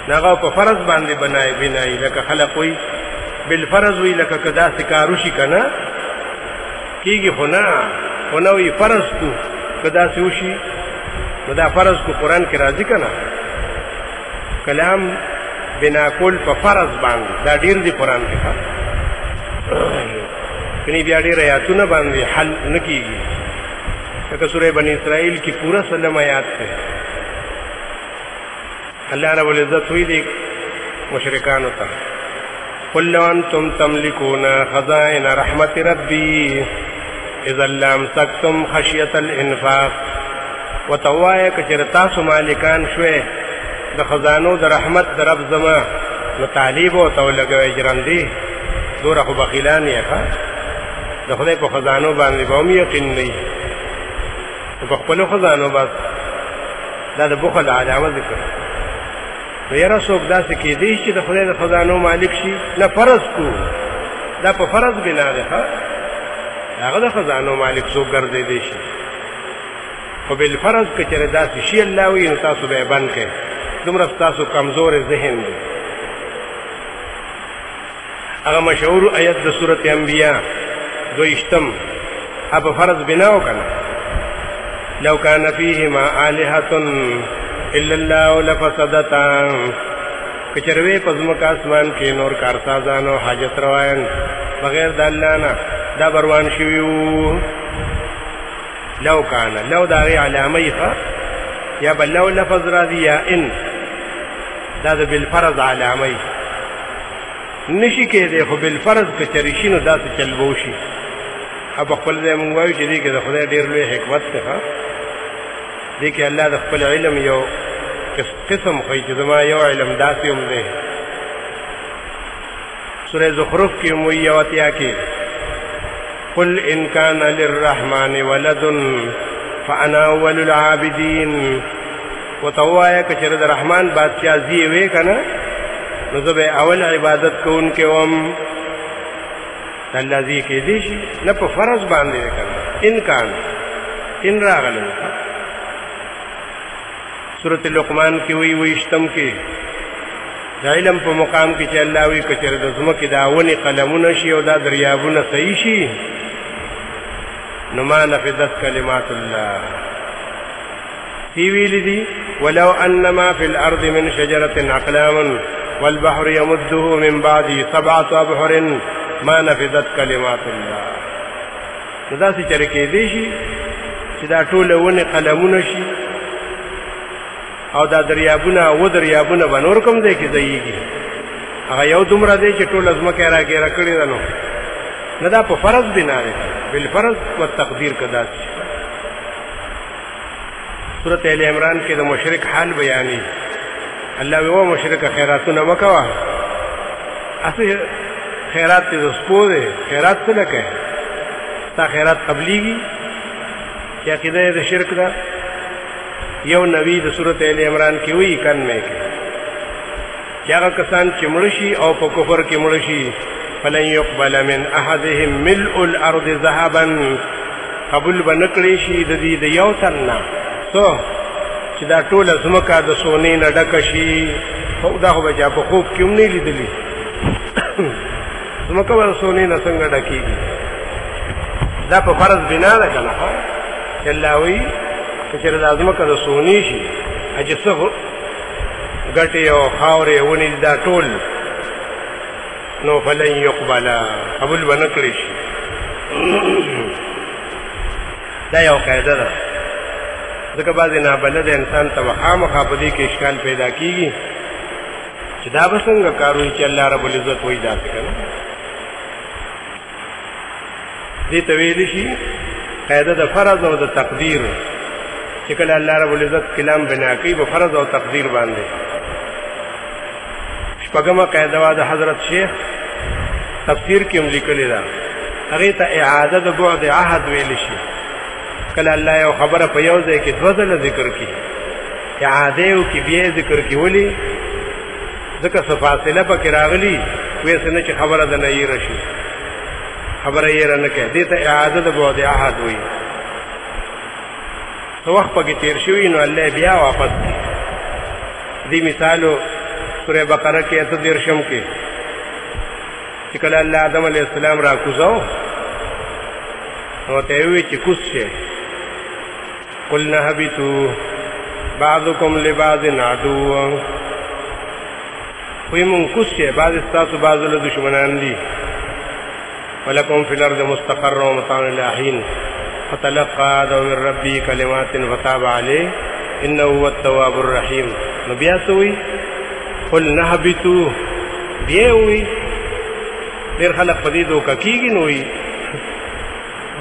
هغه په فرض باندې بنایي لکه خلق وایي بالفرض وی لکه که داسې کار وشي که نه کېږي خو نه وي فرض کو که داسې وشي نو دا فرض کو قرآن کې راځي که نه کلام بنا کول په فرض باندې دا ډېر دي قرآن کې کنی بیا ډېر آیاتونه باندې حل نه کېږي لکه سورې بني اسرائیل کې پورا سلم آیات دی الله رب العزت وی دی مشرکانو ته قل لو انتم تملكون خزائن رحمت ربي اذا لامسكتم خشيه الانفاق وتوایا کچر تاسو مالکان شوي د خزانو د رحمت د رب زما نو تعلیب او تولګوي جرندي دوره خو بخیلان یې ښه د خدای په خزانو باندې به هم یقین نه په خپل خزانو بس دا د بخل علامه ذکر نو یاره څوک داسې کېدی چې د خدای د خزانو مالک شي نه فرض کو دا په فرض بنا ده هغه د خزانو مالک څوک ګرځېدی شي خو بالفرض که چېرې داسې شي الله وي نو تاسو به یې بند کړئ دومره ستاسو کمزور ذهن دی هغه مشهور آیت د سورت انبیاء 22 په فرض بنا وکړه لو کان فیهما آلهة الا الله لفسدتا کچروي پزمک اسمان کې نور کارسازانو حاجت روان بغیر د الله نه دا بروان شویو لو کان لو دا غي علامه یا بل لو لفظ راضی یا ان دا د بالفرض علامه نشي کېده خو بالفرض کچریشینو داسې چلبو شي اب خپل دې مونږ وایو چې دې کې د خدای ډېر لوی حکمت ده دې کې الله د خپل علم یو قسم خو چې زما یو علم داسې هم دی سورې زخرف کې مو یو اتیا کې قل ان كان للرحمن ولد فانا اول العابدين وتوایا که چېرې د رحمان بادشاہ زی وې که نه نو زه به اول عبادت کوونکی وم الله زی کېدی شي نه په فرض باندې دی که نه انکان ان راغلی سورت لقمان کې وی ویشتم کې د علم په مقام کې چې الله وی که چېرې د ځمکې دا ونې قلمونه شي او دا دریابونه صحیح شي نو ما نفذت کلمات الله تی ویلی دی ولو انما فی الارض من شجرة اقلام والبحر يمده من بعده 7 أبحر ما نفذت کلمات الله نو داسې چېرې کېدی شي چې دا ټوله ونې قلمونه شي او دا دریابونه و دریابونه به نور کوم دی کې ځایږي هغه یو دومره دی چې ټوله ځمکه یې راګیره کړې ده نو دا په فرض بنا دی بالفرض والتقدیر که داسې سورت آل عمران کې د مشرک حال بیانې الله وی و مشرک خیراتونه مه کوه اصل خیرات ته د سپو دی خیرات څه نه کوې ستا خیرات قبلیږي چې عقیده یې د شرک ده یو نبی د سورت آل عمران کې وی کن مې کې چې هغه کسان چې مړه شي او په کفر کې مړه شي فلن يقبل من احدهم ملء الارض ذهبا قبول به نه کړی شي د دې د یو تن نه څو چې دا ټوله ځمکه د سونې نه ډکه شي دا خو به چا په خوب کې هم نه لیدلي ځمکه به د سونې نه څنګه ډکېږي دا په فرض بنا ده که نه چې الله وایي که چېرې دا ځمکه د سونې شي چې څه ګټې او خاورې ونې دا ټول نو فلن يقبل قبول به نه کړی شي دا یو قاعده ده ځکه بعضې نابلده انسان ته به خامخا په دې کې اشکال پیدا کېږي چې دا به څنګه کار وي چې الله رب العزت وایي داسې که نه دې ته ویلی شي قاعده د فرض او د تقدیر چې کله الله رب العزت کلام بنا کوي په فرض او تقدیر باندې شپږمه قاعده وا د حضرت شیخ تفسیر کې هم لیکلې ده هغې ته اعاده د بعد عهد ویلی شي کله الله یو خبره په یو ځای کې دوه ځله ذکر کړي اعاده یې وکړي بیا یې ذکر کړي ولې ځکه څه فاصله پکې راغلي ویسې نه چې خبره د نه یېره شي خبره یېره نه کوي دې ته اعاده د بعد عهد وایي څه وخت پکې تېر شوي نو الله بیا واپس کړي دې مثالو سوره بقره کې 38 کې چې کله الله آدم علیه السلام را کوزاو نو ته وی چې کوز شي قلنا هبطوا بعضكم لبعض عدو وی مون کوز شي بعض ستاسو بعض له دشمنان دي ولکم فی الارض مستقر ومتاع الی حین فتلقى آدم من ربه کلمات فتاب علیه انه هو التواب الرحیم نو بیا سوی قلنا هبطوا بیا وی ډېر خلک په دې دوکه کېږي نو وي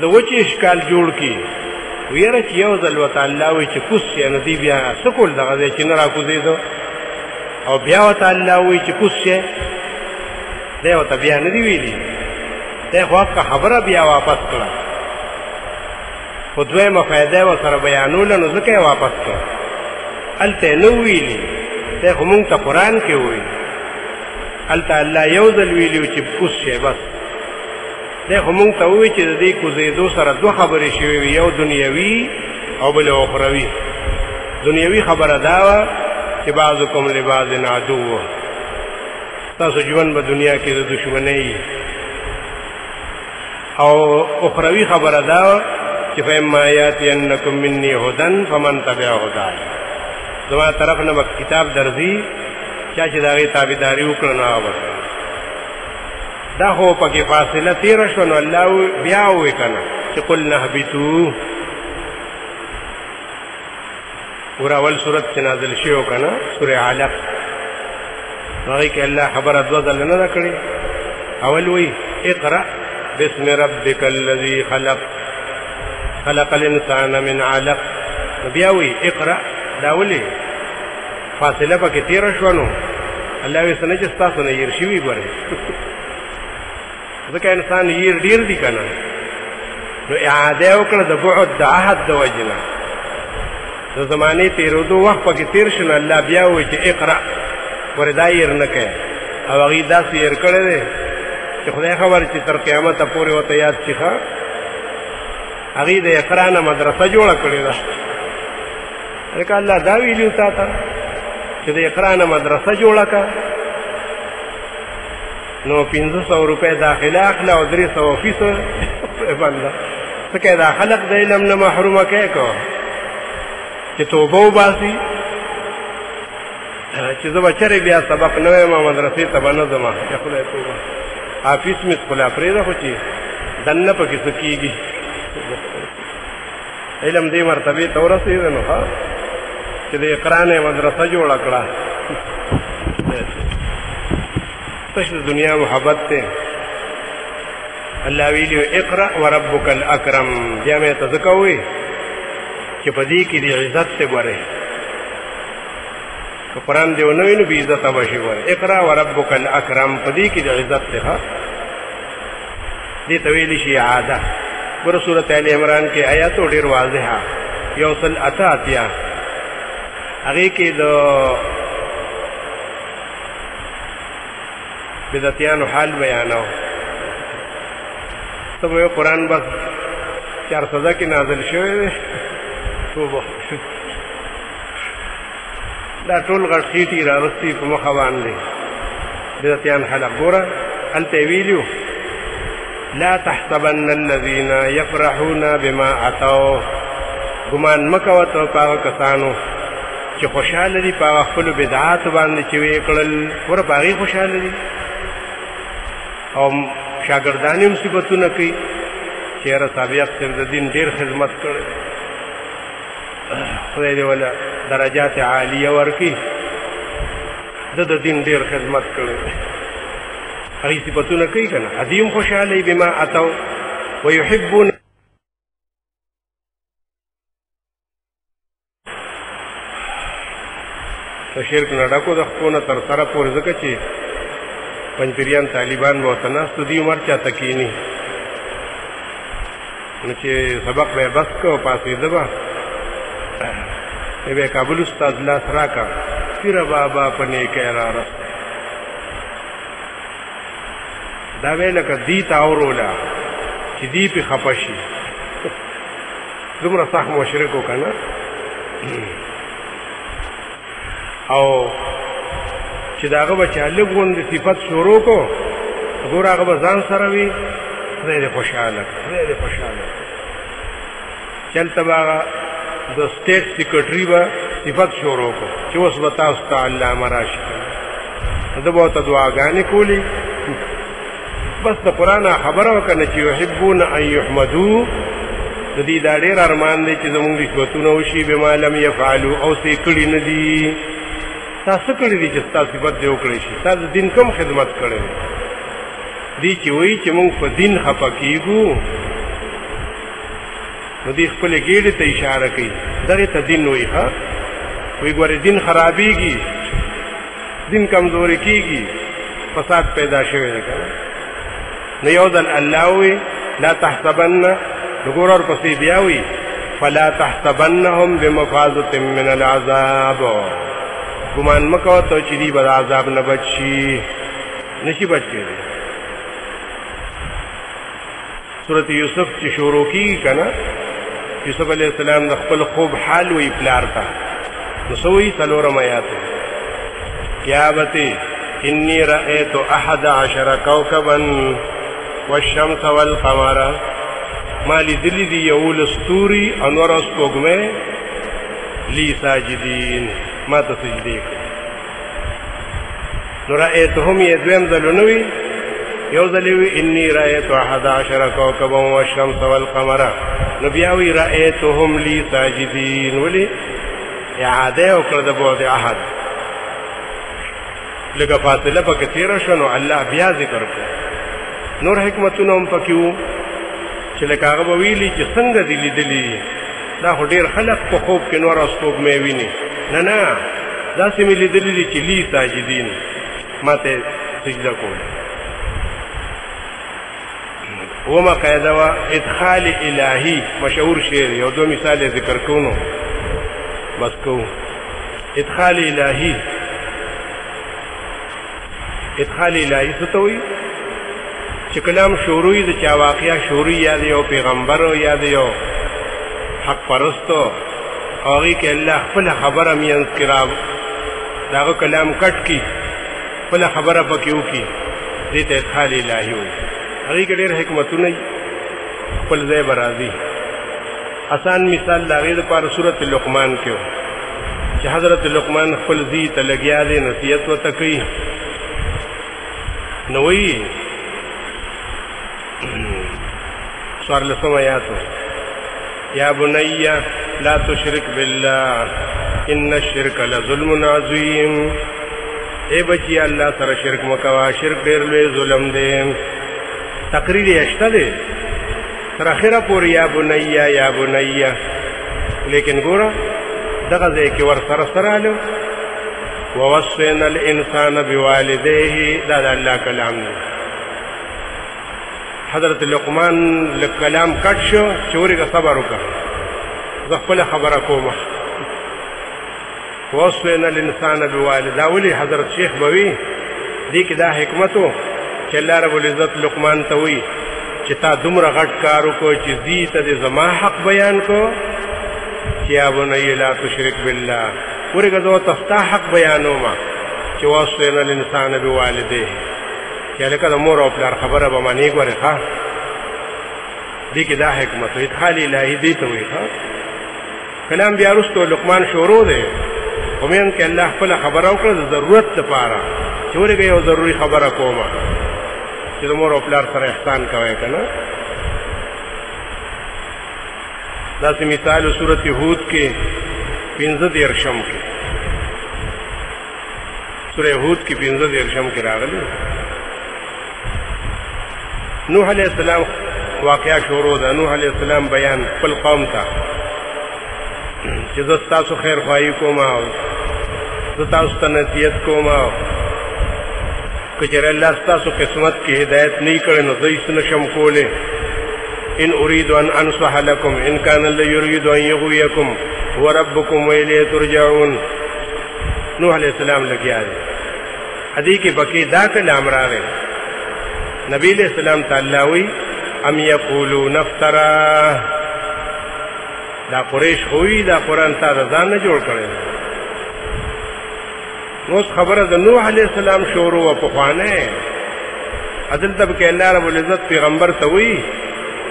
د وچې اشکال جوړ کړي ویره چې یو ځل ورته الله وایي چې کوز شي نو دوی بیا څه کول دغه ځای چې نه را کوزېده او بیا ورته الله وایي چې کوز شي دی ورته بیا نه دي ویلي دی خو حقه خبره بیا واپس کړه خو دویمه فایده یې ورسره بیانوله نو ځکه یې واپس کړه هلته یې نه ویلي دی خو مونږ ته قرآن کې وویل هلته الله یو ځل ویلي و چې کوز شي بس دی خو مونږ ته ووایي چې د دې کوزېدو سره دوه خبرې شوې وي یو دنیوي او بل اخروي دنیوي خبره دا وه چې بعضکم لبعض عدو وه ستاسو ژوند به دنیا کې د دشمنۍ او اخروي خبره دا وه چې فاما یاتینکم مني هدی فمن تبع هدای زما طرف نه به کتاب درځي چا چې د هغې تابعداري وکړه نو هغه به دا خو پکې فاصله تېره شوه نو الله بیا ووایي که نه چې قلنا اهبطوا ګوره اول صورت چې نازل شوی و که نه سورې علق هغې کې الله خبره دوه ځله نه ده کړې اول وایي اقرأ باسم ربک الذي خلق خلق الانسان من علق بیا وایي اقرأ دا ولې فاصله پکې تېره شوه نو الله وایي څه نه چې ستاسو نه هېر شوي ګورئ ځکه انسان هېر ډېر دي که نه نو اعاده یې وکړه د بعد د عهد د وجې نه د زمانې تېرېدو وخت پکې تېر شو نو الله بیا وایي چې اقرأ ورې دا ير نه کوي او هغوی داسې ير کړی دی چې خدای خبر چې تر قیامته پورې ورته یاد شي ښه هغوی د اقرا نه مدرسه جوړه کړې ده ځکه الله دا ویلي تا ته چې د اقرا نه مدرسه جوړه کړه نو 500 روپۍ داخله اخله او 300 فیس بنده څه کوي دا خلق د علم نه محرومه کوي کو چې توبه وباسي چې زه به چېرې بیا سبق نه وایم مدرسې ته به نه ځم یا خدای توبه حافظ مې خپله پرېږده خو چې دننه پکې څه کېږي علم دې مرتبې ته ورسېده نو ښه چې د اقرا نه مدرسه جوړه کړه تش د دنیا محبت ته الله ویلي اقرأ وربک الاکرم بیا مې ته ځکه ووایي چې په دې کې د عزت ته ګورئ که قرآن دې ونه وي نو بې عزته به شي ګورئ اقرأ وربک الاکرم په دې کې د عزت ته ښه دې ته ویلی شي اعاده ګوره سورت آل عمران کې آیاتو ډېر واضحه 188 هغې کې د بدعتیانو حال بیانو ته به قرآن بس 400 کې نازل شوی دی توبه دا ټول غټ خېټې رارسي په مخه باندې بدعتیان خلق ګوره هلته یې ویلي لا تحسبن الذين يفرحون بما اتوا ګمان مه کوه ته په هغه کسانو چې خوشحاله دي په هغه خپلو بدعاتو باندې چې ویې کړل ګوره په هغې خوشحاله دي او شاګردان یې مصیبتونه کوي چې یاره سابق صاحب د دین ډېر خدمت کړی خدای دې وله درجات عالیه ورکړي ده د دین ډېر خدمت کړی هغې صفتونه کوي که نه ادیم خوشحاله بما اتوا ویحبون د شرک نه ډکو د خپو نه تر سره پورې ځکه چې پنجپیریان طالبان به ورته ناست دي عمر چاته کښېني نو چې سبق به یې بس که پاسېده به به کابل استاد لاس راکړه پیره بابا په نیکۍ رارسته دا به یې لکه دي ته اوروله چې دی پې خفه شي دومره سخت مشرک و که نه او چې د هغه به چا لږ غوندې صفت شروع کړو ګوره هغه به ځان سره وي خدای دې خوشحاله خدای دې خوشحاله چلته به هغه د سټیټ سیکرټري به صفت شروع کړو چې اوس به تاسو ته علامه راشي ده به ورته دعاګانې کولې بس د قرآن خبره وکړه نه چې یحبون ان یحمدو د دې دا ډېر ارمان دی چې زمونږ نسبتونه وشي بما لم یفعلو او څه یې کړي نه دي تاسو کړی دي چې ستا صفت دې وکړی شي تا د دین کوم خدمت کړی دی چې وایي چې موږ په دین خفه کېږو نو دې خپلې ګېډې ته اشاره کوي دغې ته دین وایي ښه وایي ګورې دین خرابېږي دین کمزوري کېږي فساد پیدا شوی دی که نو یو ځل الله وایي لا تحسبن نو ګوره ورپسې بیا وایي فلا تحسبنهم بمفازة من العذاب ګمان مه کوه ته چې دوی به د عذاب نه بچ شي نشي بچ کېدی صورت یوسف چې شروع کېږي که نه یوسف علیه السلام د خپل خوب حال وایي پلار ته نو څه وایي 4 آیات یا ابتې انی رأیت 11 کوکبا والشمس والقمر ما لیدلی دي 11 ستوري او نور سپوږمۍ لی ساجدین ما ته سجدې کړې نو رأیتهم یې دویم ځل ونه وي یو ځل یې وي انی رأیت 11 کوکبا والشمس والقمر نو بیا وی رأیتهم لی ساجدین ولې اعاده یې وکړه د بعد عهد لږه فاصله پکې تېره شوه نو الله بیا ذکر کړه نور حکمتونه هم پکې وو چې لکه هغه به ویلي چې څنګه دې لیدلي دا خو ډېر خلک په خوب کې نور سپوږمۍ ویني نه داسې مې لیدلي دي چې لی ساجدین ما ته سجده کوله وما قاعده وا ادخال الهی مشهور شعر یو 2 مثال ذکر کوو بس کو ادخال الہی ستوي چې کلام شروعي د چا واقعیا شروعي یا دی او پیغمبر یا دی او حق پرستو هغه کې الله خپل خبره مینس کرا داغه کلام کټ کی خپل خبره پکې وکي دې ته ادخال الہی وي هغه کې ډېر حکمتونه خپل ځای برازي آسان مثال دا غیر پر سورۃ لقمان کې چې حضرت لقمان خپل ذی ته لګیا دی نصیحت وته کوي نوئی سوار لسم آیاتو یا بنی لا تشرک باللہ ان الشرک لظلم عظیم اے بچی اللہ سر شرک مکوا شرک دیر لوی ظلم دے تقریر اشتا دے سر آخرہ پوری یا بنی لیکن گورا دغزے کی ور سر سرالو ووصينا الانسان بوالديه دا الله کلام دی حضرت لقمان کلام کټ شو چوري کا صبر وکړه خپل خبره کومه ووصينا الانسان بوالديه ولي حضرت شیخ بوي دې کې دا حکمتو چې الله رب العزت لقمان ته وی چې تا دومره غټ کارو کو چې دې ته زما حق بیان کو چې یا بني لا تشرك بالله ورګه زو تفتا حق بیانو ما چې واسطه الانسان بوالديه چې لکه د مور او پلار خبره به معنی غوړي ښا دې کې دا حکمت ادخال الہی دې ته وي ښا کلام بیا رستو لقمان شروع دی ومن کې الله خپل خبره وکړه د ضرورت لپاره چې ورګه یو ضروري خبره کومه چې د مور او پلار سره احسان کوي کنه دا مثال سورۃ هود کې 15 شم کې سورہ ہود کی 15 شم کې راغلی نوح علیہ السلام واقعہ شروع ده نوح علیہ السلام بیان خپل قوم ته چې زه تاسو خیر خوایي کوم او زه تاسو ته نصیحت کوم او کچره الله تاسو قسمت کې هدایت نه کړي نو زه یې نشم کوله ان اريد ان انصح لكم ان كان الله يريد ان يغويكم هو ربكم وإليه ترجعون نوح علیہ السلام لگیا دی حدیث کې بکی دا کلام راغی نبی علیہ السلام تعالی وی ام یقولون افترا دا قریش خوی دا قرآن تا ځان نه جوړ کړی نو خبره د نوح علیہ السلام شروع په خوانه عدل تب کې الله رب العزت پیغمبر ته وی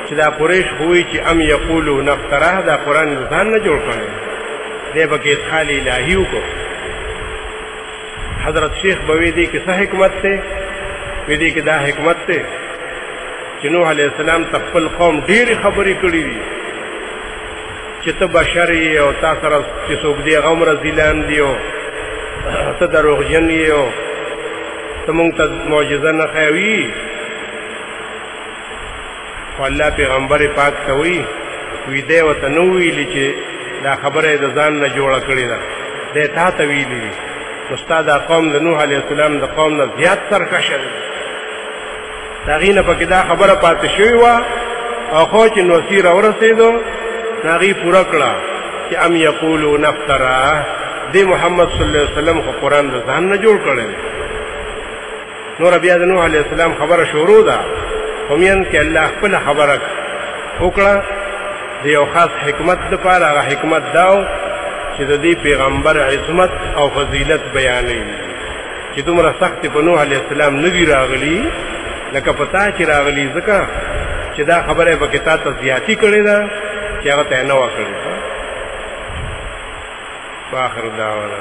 چې دا قریش خوی چې ام یقولون افترا دا قرآن ځان نه جوړ کړی دی بکی ادخال الہی کو حضرت شیخ بوی دی کی صح حکمت تے ویدی کی دا حکمت تے چې نوح علیہ السلام تخپل قوم ډیر خبرې کړې دي چې ته بشر یې او تا سره چې څوک دی غوم رزیلان دی او ته دروغجن یې او ته مونږ ته معجزه نه ښیوي خو الله پیغمبر پاک ته وی دی ورته نه ویلي چې دا خبره د ځان نه جوړه کړې ده دی تا ته ویلي دي نو ستا دا قوم د نوح علیہ السلام د قوم نه زیات سرکشه دی د هغې نه پکې دا خبره پاتې شوې وه او خو چې نوسي راورسېدو نو هغې پوره کړه چې ام یقولون افترا دی محمد صلی الله علیه وسلم خو قرآن د ځان نه جوړ کړی نور بیا د نوح علیہ السلام خبره شروع ده خو مین کې الله خپله خبره وکړه د یو خاص حکمت دپاره هغه حکمت دا و چې د دې پیغمبر عظمت او فضیلت بیانوي چې دومره سخت په نوح علیہ السلام نه دي راغلي لکه په تا چې راغلي ځکه چې دا خبره یې پکې تا ته زیاتي کړې ده چې هغه ته یې نه وه کړې. فآخر دعوانا